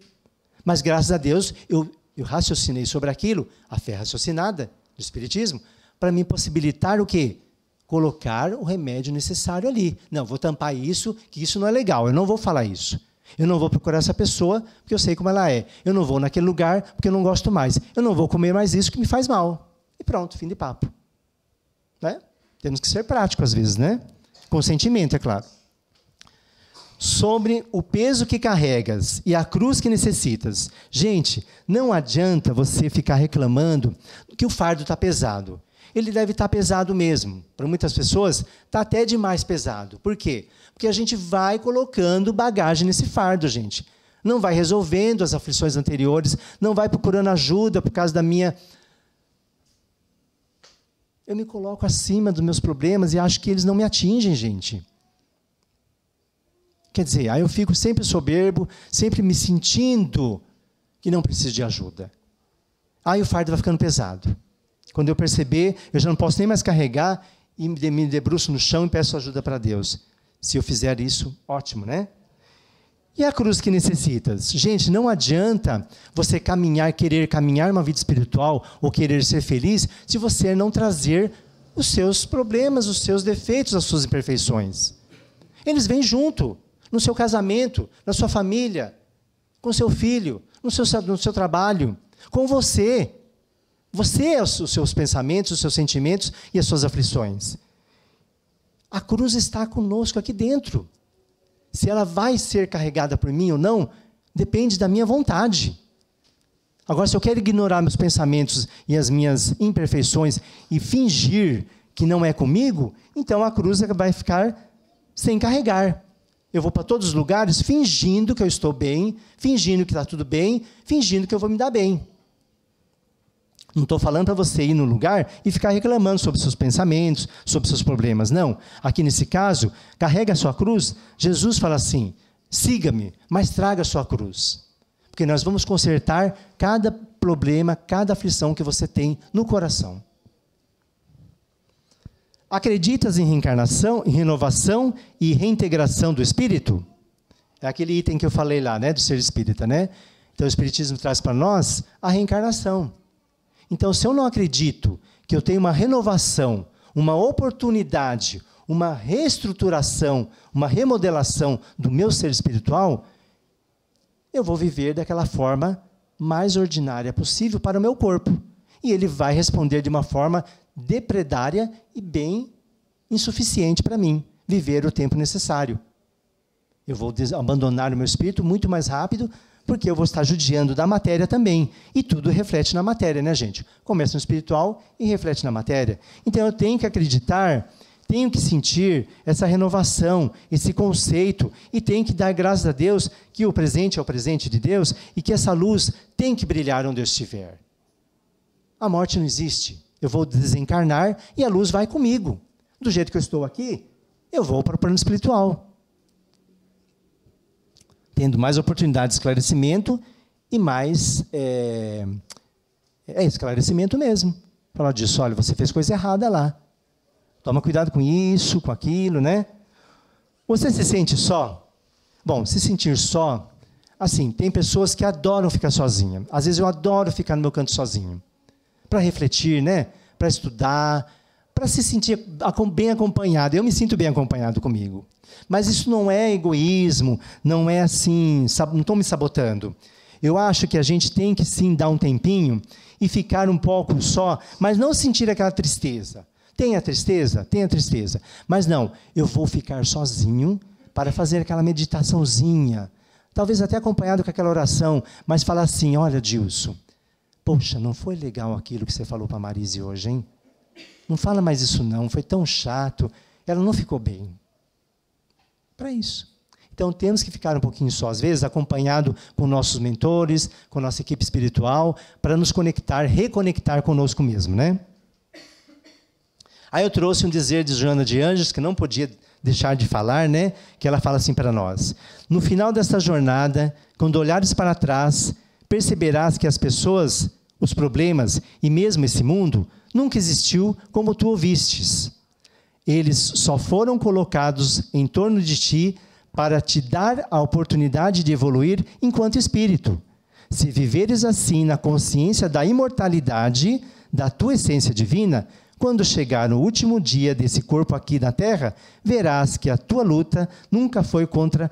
Mas graças a Deus, eu raciocinei sobre aquilo, a fé raciocinada do Espiritismo, para me possibilitar o quê? Colocar o remédio necessário ali. Não, vou tampar isso, que isso não é legal, eu não vou falar isso. Eu não vou procurar essa pessoa, porque eu sei como ela é. Eu não vou naquele lugar, porque eu não gosto mais. Eu não vou comer mais isso que me faz mal. E pronto, fim de papo. Né? Temos que ser práticos às vezes, né? Com sentimento, é claro. Sobre o peso que carregas e a cruz que necessitas. Gente, não adianta você ficar reclamando que o fardo está pesado. Ele deve estar pesado mesmo. Para muitas pessoas, está até demais pesado. Por quê? Porque a gente vai colocando bagagem nesse fardo, gente. Não vai resolvendo as aflições anteriores, não vai procurando ajuda por causa da minha... Eu me coloco acima dos meus problemas e acho que eles não me atingem, gente. Quer dizer, aí eu fico sempre soberbo, sempre me sentindo que não preciso de ajuda. Aí o fardo vai ficando pesado. Quando eu perceber, eu já não posso nem mais carregar e me debruço no chão e peço ajuda para Deus. Se eu fizer isso, ótimo, né? E a cruz que necessitas? Gente, não adianta você querer caminhar uma vida espiritual ou querer ser feliz se você não trazer os seus problemas, os seus defeitos, as suas imperfeições. Eles vêm junto, no seu casamento, na sua família, com seu filho, no seu trabalho, com você. Você é os seus pensamentos, os seus sentimentos e as suas aflições. A cruz está conosco aqui dentro. Se ela vai ser carregada por mim ou não, depende da minha vontade. Agora, se eu quero ignorar meus pensamentos e as minhas imperfeições e fingir que não é comigo, então a cruz vai ficar sem carregar. Eu vou para todos os lugares fingindo que eu estou bem, fingindo que está tudo bem, fingindo que eu vou me dar bem. Não estou falando para você ir no lugar e ficar reclamando sobre seus pensamentos, sobre seus problemas. Não. Aqui nesse caso, carrega a sua cruz. Jesus fala assim, siga-me, mas traga a sua cruz. Porque nós vamos consertar cada problema, cada aflição que você tem no coração. Acreditas em reencarnação, em renovação e reintegração do espírito? É aquele item que eu falei lá, né, do ser espírita, né? Então o espiritismo traz para nós a reencarnação. Então, se eu não acredito que eu tenho uma renovação, uma oportunidade, uma reestruturação, uma remodelação do meu ser espiritual, eu vou viver daquela forma mais ordinária possível para o meu corpo. E ele vai responder de uma forma depredária e bem insuficiente para mim, viver o tempo necessário. Eu vou abandonar o meu espírito muito mais rápido, porque eu vou estar judiando da matéria também. E tudo reflete na matéria, né, gente? Começa no espiritual e reflete na matéria. Então, eu tenho que acreditar, tenho que sentir essa renovação, esse conceito, e tenho que dar graças a Deus que o presente é o presente de Deus e que essa luz tem que brilhar onde eu estiver. A morte não existe. Eu vou desencarnar e a luz vai comigo. Do jeito que eu estou aqui, eu vou para o plano espiritual. Tendo mais oportunidade de esclarecimento e mais esclarecimento mesmo. Falar disso, olha, você fez coisa errada lá. Toma cuidado com isso, com aquilo, né? Você se sente só? Bom, se sentir só, assim, tem pessoas que adoram ficar sozinha. Às vezes eu adoro ficar no meu canto sozinho. Para refletir, né? Para estudar, para se sentir bem acompanhado. Eu me sinto bem acompanhado comigo. Mas isso não é egoísmo, não é assim, não estou me sabotando. Eu acho que a gente tem que sim dar um tempinho e ficar um pouco só, mas não sentir aquela tristeza. Tem a tristeza? Tem a tristeza. Mas não, eu vou ficar sozinho para fazer aquela meditaçãozinha. Talvez até acompanhado com aquela oração, mas falar assim, olha, Dilson, poxa, não foi legal aquilo que você falou para a Marise hoje, hein? Não fala mais isso não, foi tão chato, ela não ficou bem. Para isso. Então, temos que ficar um pouquinho só, às vezes, acompanhado com nossos mentores, com nossa equipe espiritual, para nos conectar, reconectar conosco mesmo, né? Aí eu trouxe um dizer de Joana de Ângeles, que não podia deixar de falar, né? Que ela fala assim para nós. No final desta jornada, quando olhares para trás, perceberás que as pessoas, os problemas e mesmo esse mundo, nunca existiu como tu ouvistes. Eles só foram colocados em torno de ti para te dar a oportunidade de evoluir enquanto espírito. Se viveres assim na consciência da imortalidade da tua essência divina, quando chegar no último dia desse corpo aqui na Terra, verás que a tua luta nunca foi contra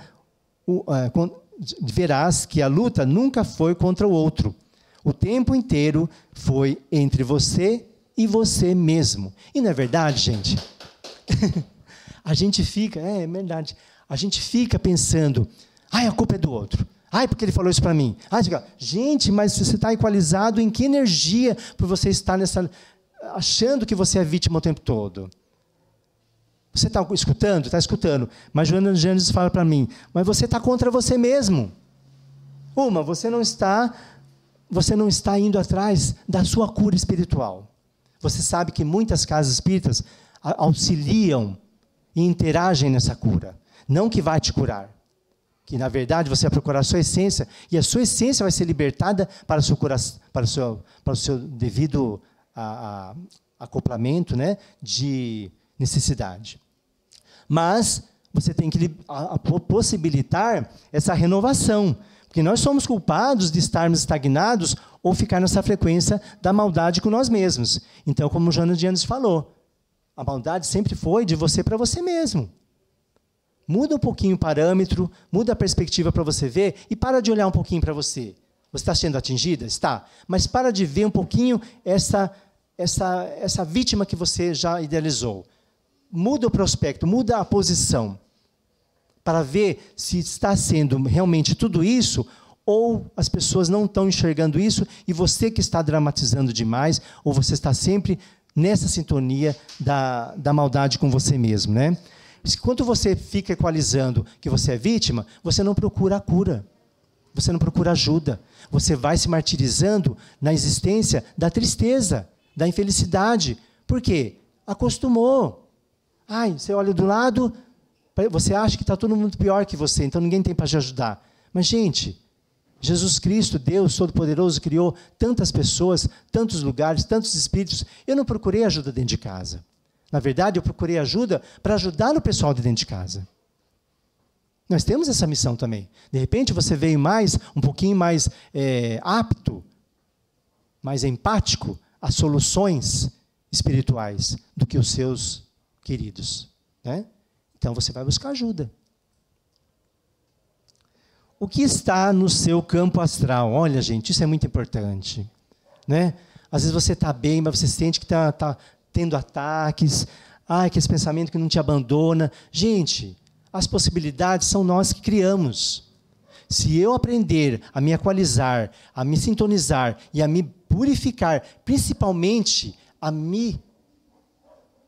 verás que a luta nunca foi contra o outro. O tempo inteiro foi entre você e você mesmo. E não é verdade, gente? A gente fica, é verdade, a gente fica pensando, a culpa é do outro. Porque ele falou isso para mim. Gente, mas você está equalizado em que energia por você estar achando que você é vítima o tempo todo? Você está escutando? Está escutando. Mas Joana de Ângeles fala para mim, mas você está contra você mesmo. Você não está indo atrás da sua cura espiritual. Você sabe que muitas casas espíritas auxiliam e interagem nessa cura. Não que vai te curar. Que, na verdade, você vai procurar a sua essência e a sua essência vai ser libertada para o seu devido acoplamento, né, de necessidade. Mas você tem que possibilitar essa renovação. Porque nós somos culpados de estarmos estagnados ou ficar nessa frequência da maldade com nós mesmos. Então, como Joana de Ângeles falou, a maldade sempre foi de você para você mesmo. Muda um pouquinho o parâmetro, muda a perspectiva para você ver e para de olhar um pouquinho para você. Você está sendo atingida? Está. Mas para de ver um pouquinho essa vítima que você já idealizou. Muda o prospecto, muda a posição. Para ver se está sendo realmente tudo isso, ou as pessoas não estão enxergando isso, e você que está dramatizando demais, ou você está sempre nessa sintonia da maldade com você mesmo, né? Quando você fica equalizando que você é vítima, você não procura a cura. Você não procura ajuda. Você vai se martirizando na existência da tristeza, da infelicidade. Por quê? Acostumou. Ai, você olha do lado, você acha que está todo mundo pior que você, então ninguém tem para te ajudar. Mas, gente, Jesus Cristo, Deus Todo-Poderoso, criou tantas pessoas, tantos lugares, tantos espíritos. Eu não procurei ajuda dentro de casa. Na verdade, eu procurei ajuda para ajudar o pessoal de dentro de casa. Nós temos essa missão também. De repente, você veio um pouquinho mais apto, mais empático a soluções espirituais do que os seus queridos, né? Então, você vai buscar ajuda. O que está no seu campo astral? Olha, gente, isso é muito importante, né? Às vezes você está bem, mas você sente que está tendo ataques, aquele pensamento que não te abandona. Gente, as possibilidades são nós que criamos. Se eu aprender a me equalizar, a me sintonizar e a me purificar, principalmente a me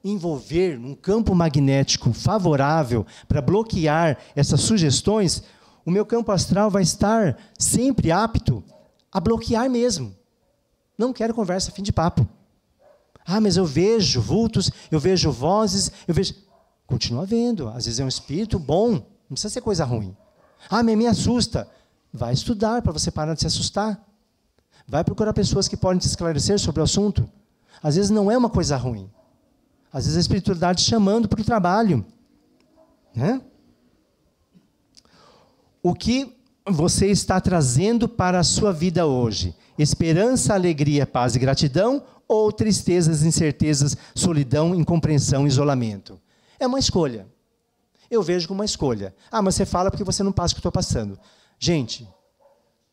envolver num campo magnético favorável para bloquear essas sugestões, o meu campo astral vai estar sempre apto a bloquear mesmo. Não quero conversa, fim de papo. Mas eu vejo vultos, eu vejo vozes, eu vejo... Continua vendo, às vezes é um espírito bom, não precisa ser coisa ruim. Mas me assusta. Vai estudar para você parar de se assustar. Vai procurar pessoas que podem te esclarecer sobre o assunto. Às vezes não é uma coisa ruim. Às vezes a espiritualidade chamando para o trabalho, né? O que você está trazendo para a sua vida hoje? Esperança, alegria, paz e gratidão, ou tristezas, incertezas, solidão, incompreensão, isolamento? É uma escolha. Eu vejo como uma escolha. Mas você fala porque você não passa o que eu estou passando. Gente,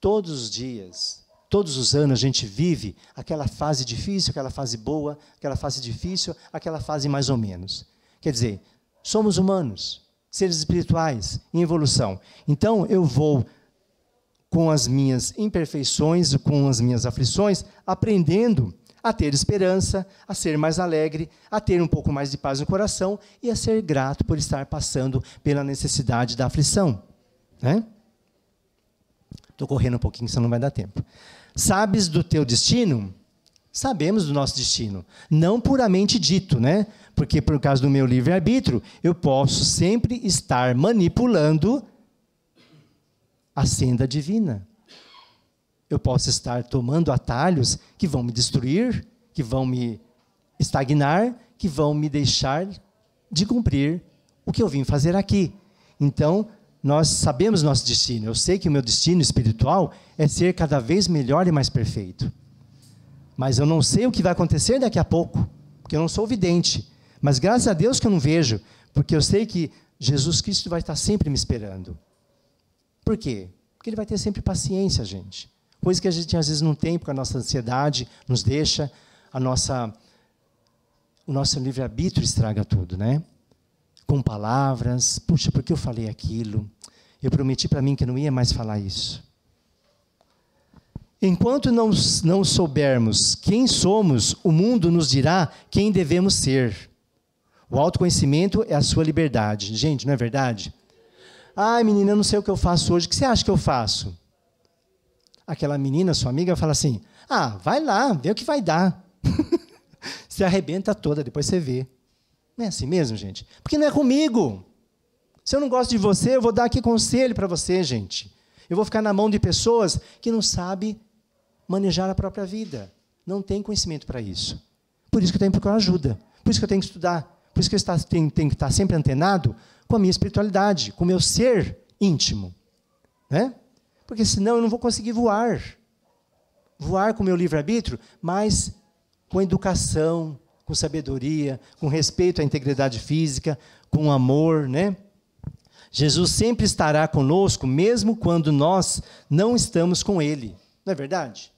todos os dias, todos os anos, a gente vive aquela fase difícil, aquela fase boa, aquela fase difícil, aquela fase mais ou menos. Quer dizer, somos humanos, seres espirituais, em evolução. Então, eu vou, com as minhas imperfeições, com as minhas aflições, aprendendo a ter esperança, a ser mais alegre, a ter um pouco mais de paz no coração e a ser grato por estar passando pela necessidade da aflição, né? Estou correndo um pouquinho, senão não vai dar tempo. Sabes do teu destino? Sabemos do nosso destino. Não puramente dito, né? Porque, por causa do meu livre-arbítrio, eu posso sempre estar manipulando a senda divina. Eu posso estar tomando atalhos que vão me destruir, que vão me estagnar, que vão me deixar de cumprir o que eu vim fazer aqui. Então, nós sabemos nosso destino. Eu sei que o meu destino espiritual é ser cada vez melhor e mais perfeito. Mas eu não sei o que vai acontecer daqui a pouco, porque eu não sou vidente. Mas graças a Deus que eu não vejo, porque eu sei que Jesus Cristo vai estar sempre me esperando. Por quê? Porque Ele vai ter sempre paciência, gente. Coisa que a gente às vezes não tem, porque a nossa ansiedade nos deixa, o nosso livre-arbítrio estraga tudo, né? Com palavras, puxa, por que eu falei aquilo? Eu prometi para mim que não ia mais falar isso. Enquanto não soubermos quem somos, o mundo nos dirá quem devemos ser. O autoconhecimento é a sua liberdade. Gente, não é verdade? Menina, eu não sei o que eu faço hoje. O que você acha que eu faço? Aquela menina, sua amiga, fala assim, vai lá, vê o que vai dar. Se arrebenta toda, depois você vê. Não é assim mesmo, gente? Porque não é comigo. Se eu não gosto de você, eu vou dar aqui conselho para você, gente. Eu vou ficar na mão de pessoas que não sabem manejar a própria vida. Não tem conhecimento para isso. Por isso que eu tenho que procurar ajuda. Por isso que eu tenho que estudar. Por isso que eu tenho que estar sempre antenado com a minha espiritualidade, com o meu ser íntimo, né? Porque senão eu não vou conseguir voar. Voar com o meu livre-arbítrio, mas com educação, com sabedoria, com respeito à integridade física, com amor, né? Jesus sempre estará conosco, mesmo quando nós não estamos com Ele. Não é verdade?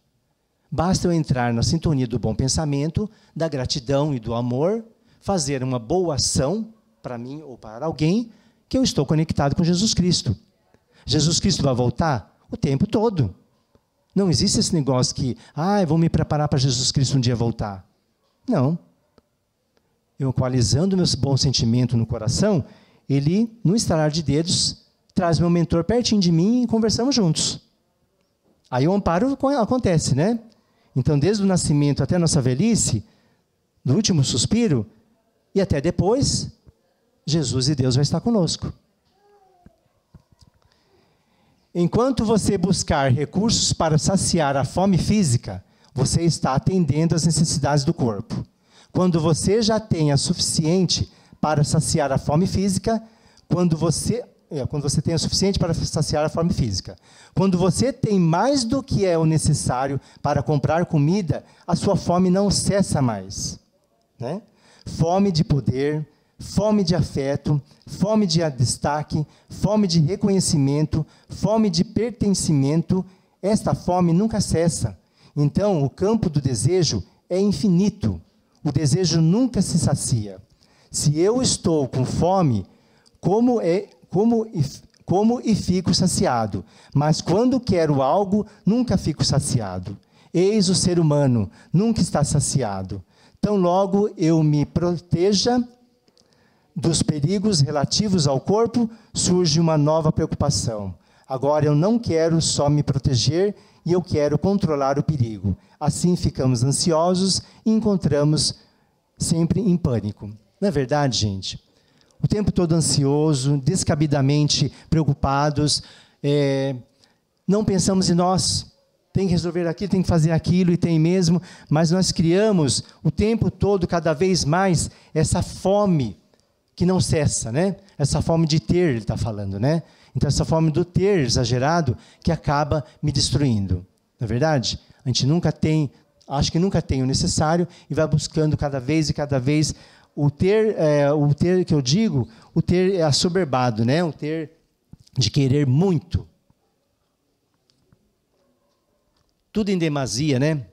Basta eu entrar na sintonia do bom pensamento, da gratidão e do amor, fazer uma boa ação para mim ou para alguém, que eu estou conectado com Jesus Cristo. Jesus Cristo vai voltar o tempo todo. Não existe esse negócio que, eu vou me preparar para Jesus Cristo um dia voltar. Não. Eu equalizando meu bom sentimento no coração, Ele, no estalar de dedos, traz meu mentor pertinho de mim e conversamos juntos. Aí o amparo acontece, né? Então, desde o nascimento até a nossa velhice, do último suspiro, e até depois, Jesus e Deus vai estar conosco. Enquanto você buscar recursos para saciar a fome física, você está atendendo às necessidades do corpo. Quando você já tem a suficiente para saciar a fome física, quando você tem o suficiente para saciar a fome física. Quando você tem mais do que é o necessário para comprar comida, a sua fome não cessa mais. Né? Fome de poder, fome de afeto, fome de destaque, fome de reconhecimento, fome de pertencimento, esta fome nunca cessa. Então, o campo do desejo é infinito. O desejo nunca se sacia. Se eu estou com fome, como e fico saciado, mas quando quero algo, nunca fico saciado. Eis o ser humano, nunca está saciado. Tão logo eu me proteja dos perigos relativos ao corpo, surge uma nova preocupação. Agora eu não quero só me proteger e eu quero controlar o perigo. Assim ficamos ansiosos e encontramos sempre em pânico. Não é verdade, gente? O tempo todo ansioso, descabidamente preocupados, não pensamos em nós, tem que resolver aquilo, tem que fazer aquilo, e tem mesmo, mas nós criamos o tempo todo, cada vez mais, essa fome que não cessa, né? Essa fome de ter, ele está falando, né? Então, essa fome do ter exagerado que acaba me destruindo. Não é verdade? A gente nunca tem, acho que nunca tem o necessário e vai buscando cada vez o ter que eu digo, o ter é assoberbado, né? O ter de querer muito. Tudo em demasia, né?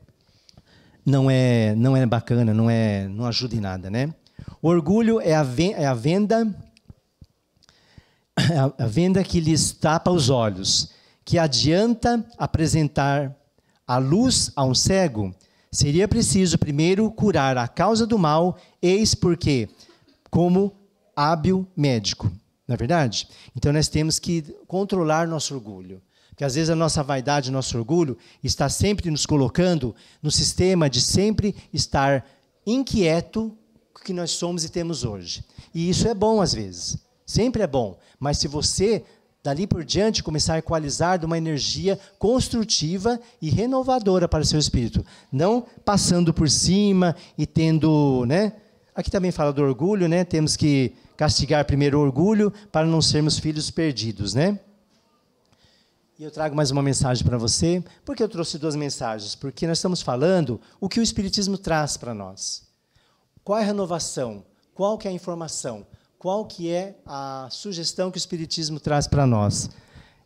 Não é bacana, não ajuda em nada, né? O orgulho é a venda que lhes tapa os olhos, que adianta apresentar a luz a um cego. Seria preciso primeiro curar a causa do mal, eis porque, como hábil médico. Não é verdade? Então nós temos que controlar nosso orgulho. Porque às vezes a nossa vaidade, o nosso orgulho, está sempre nos colocando no sistema de sempre estar inquieto com o que nós somos e temos hoje. E isso é bom às vezes. Sempre é bom. Mas se você, dali por diante, começar a equalizar de uma energia construtiva e renovadora para o seu espírito. Não passando por cima e tendo, né? Aqui também fala do orgulho, né? Temos que castigar primeiro o orgulho para não sermos filhos perdidos, né? E eu trago mais uma mensagem para você. Por que eu trouxe 2 mensagens? Porque nós estamos falando o que o Espiritismo traz para nós. Qual é a renovação? Qual que é a informação? Qual que é a sugestão que o Espiritismo traz para nós?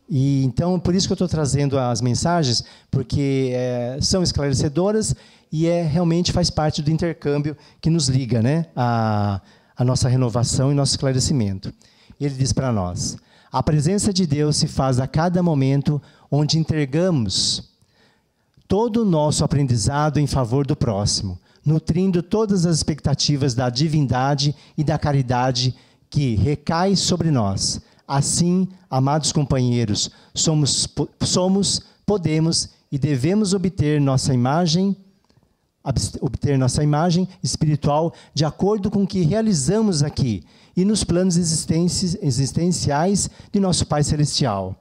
E então, por isso que eu estou trazendo as mensagens, porque são esclarecedoras e realmente faz parte do intercâmbio que nos liga, né, a nossa renovação e nosso esclarecimento. Ele diz para nós: a presença de Deus se faz a cada momento onde entregamos todo o nosso aprendizado em favor do próximo, nutrindo todas as expectativas da divindade e da caridade que recai sobre nós. Assim, amados companheiros, podemos e devemos obter nossa imagem espiritual de acordo com o que realizamos aqui e nos planos existenciais de nosso Pai Celestial.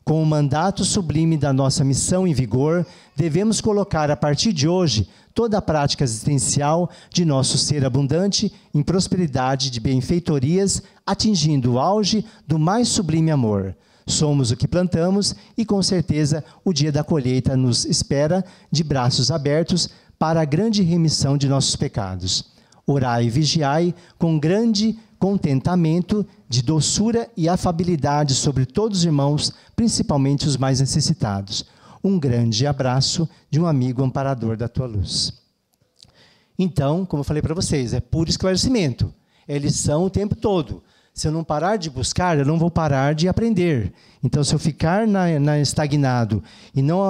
Com o mandato sublime da nossa missão em vigor, devemos colocar a partir de hoje toda a prática existencial de nosso ser abundante em prosperidade de benfeitorias, atingindo o auge do mais sublime amor. Somos o que plantamos e, com certeza, o dia da colheita nos espera de braços abertos para a grande remissão de nossos pecados. Orai e vigiai com grande contentamento, de doçura e afabilidade sobre todos os irmãos, principalmente os mais necessitados. Um grande abraço de um amigo amparador da tua luz. Então, como eu falei para vocês, é puro esclarecimento. É lição o tempo todo. Se eu não parar de buscar, eu não vou parar de aprender. Então, se eu ficar estagnado e não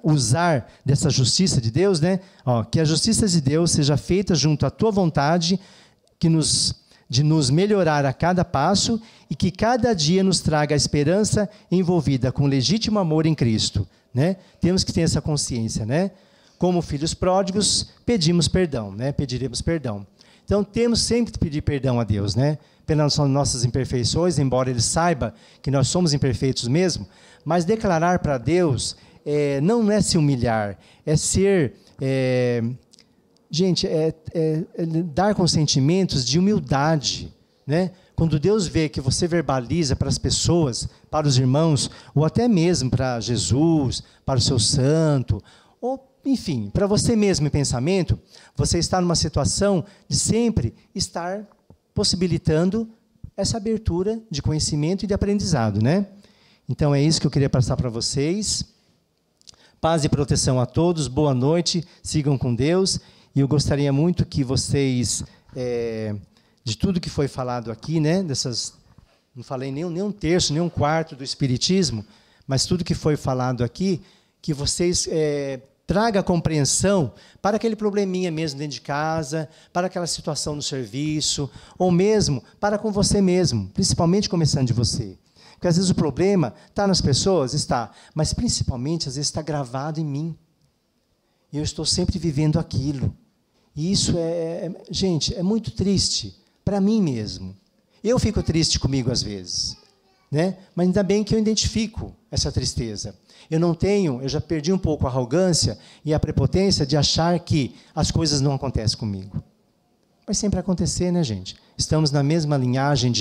usar dessa justiça de Deus, né? Que a justiça de Deus seja feita junto à tua vontade, de nos melhorar a cada passo e que cada dia nos traga a esperança envolvida com legítimo amor em Cristo, né? Temos que ter essa consciência, né? Como filhos pródigos, pedimos perdão, né? Pediremos perdão. Então, temos sempre que pedir perdão a Deus, né? Pelas nossas imperfeições, embora Ele saiba que nós somos imperfeitos mesmo, mas declarar para Deus não é se humilhar, é ser... Gente, dar com sentimentos de humildade, né? Quando Deus vê que você verbaliza para as pessoas, para os irmãos, ou até mesmo para Jesus, para o seu santo, ou, enfim, para você mesmo em pensamento, você está numa situação de sempre estar possibilitando essa abertura de conhecimento e de aprendizado, né? Então, é isso que eu queria passar para vocês. Paz e proteção a todos, boa noite, sigam com Deus. E eu gostaria muito que vocês, de tudo que foi falado aqui, né, não falei nem um terço, nem um quarto do Espiritismo, mas tudo que foi falado aqui, que vocês tragam a compreensão para aquele probleminha mesmo dentro de casa, para aquela situação no serviço, ou mesmo para com você mesmo, principalmente começando de você. Porque às vezes o problema está nas pessoas, está, mas principalmente às vezes está gravado em mim. E eu estou sempre vivendo aquilo. E isso gente, é muito triste para mim mesmo. Eu fico triste comigo às vezes, né? Mas ainda bem que eu identifico essa tristeza. Eu já perdi um pouco a arrogância e a prepotência de achar que as coisas não acontecem comigo. Vai sempre acontecer, né, gente? Estamos na mesma linhagem,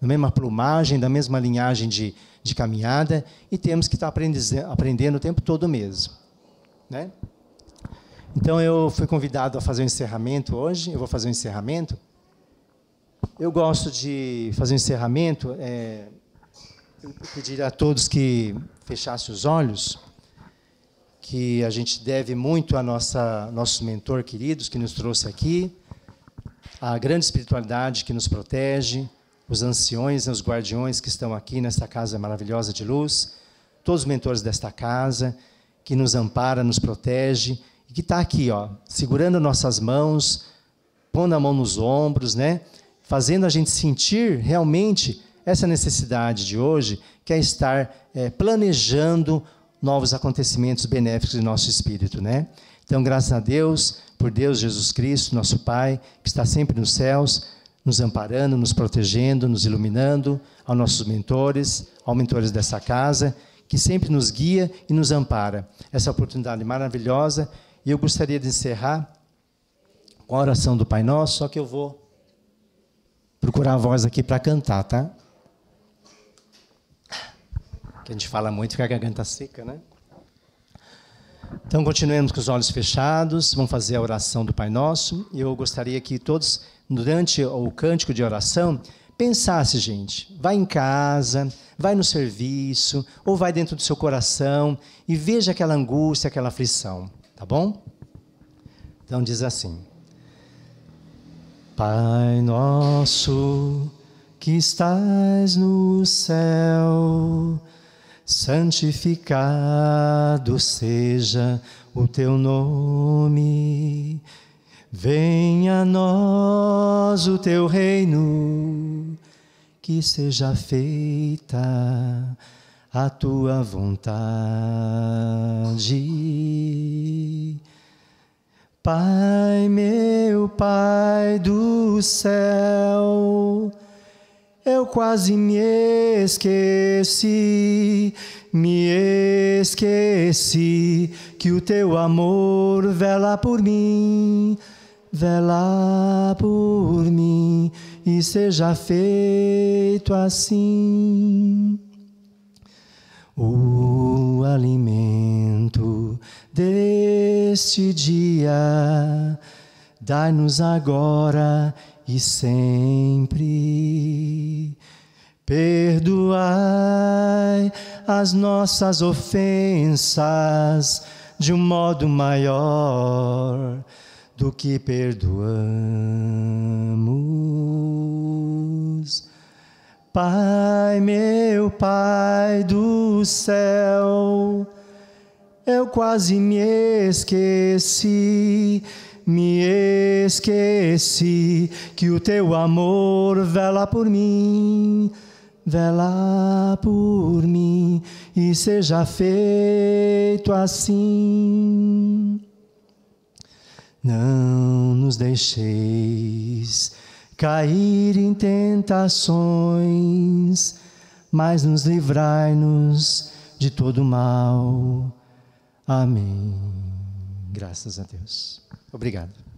na mesma plumagem, da mesma linhagem de caminhada e temos que estar aprendendo o tempo todo mesmo, né? Então, eu fui convidado a fazer um encerramento hoje, eu vou fazer um encerramento. Eu gosto de fazer um encerramento, eu pediria a todos que fechassem os olhos, que a gente deve muito a nossos mentor queridos que nos trouxe aqui, a grande espiritualidade que nos protege, os anciões e os guardiões que estão aqui nesta casa maravilhosa de luz, todos os mentores desta casa, que nos ampara, nos protege, e que está aqui, segurando nossas mãos, pondo a mão nos ombros, né? Fazendo a gente sentir realmente essa necessidade de hoje, que é estar planejando novos acontecimentos benéficos em nosso espírito, né? Então, graças a Deus, por Deus Jesus Cristo, nosso Pai, que está sempre nos céus, nos amparando, nos protegendo, nos iluminando, aos nossos mentores, aos mentores dessa casa, que sempre nos guia e nos ampara. Essa oportunidade maravilhosa. E eu gostaria de encerrar com a oração do Pai Nosso, só que eu vou procurar a voz aqui para cantar, tá? Que a gente fala muito, fica a garganta seca, né? Então, continuemos com os olhos fechados, vamos fazer a oração do Pai Nosso. E eu gostaria que todos, durante o cântico de oração, pensasse, gente, vai em casa, vai no serviço, ou vai dentro do seu coração e veja aquela angústia, aquela aflição. Tá bom? Então diz assim: Pai nosso que estás no céu, santificado seja o teu nome. Venha a nós o teu reino, que seja feita a tua vontade. Pai, meu Pai do céu, eu quase me esqueci que o teu amor vela por mim, e seja feito assim. O alimento deste dia dai-nos agora e sempre. Perdoai as nossas ofensas de um modo maior do que perdoamos. Pai, meu Pai do céu, eu quase me esqueci que o teu amor vela por mim, e seja feito assim. Não nos deixeis cair em tentações, mas nos livrai-nos de todo mal. Amém. Graças a Deus. Obrigado.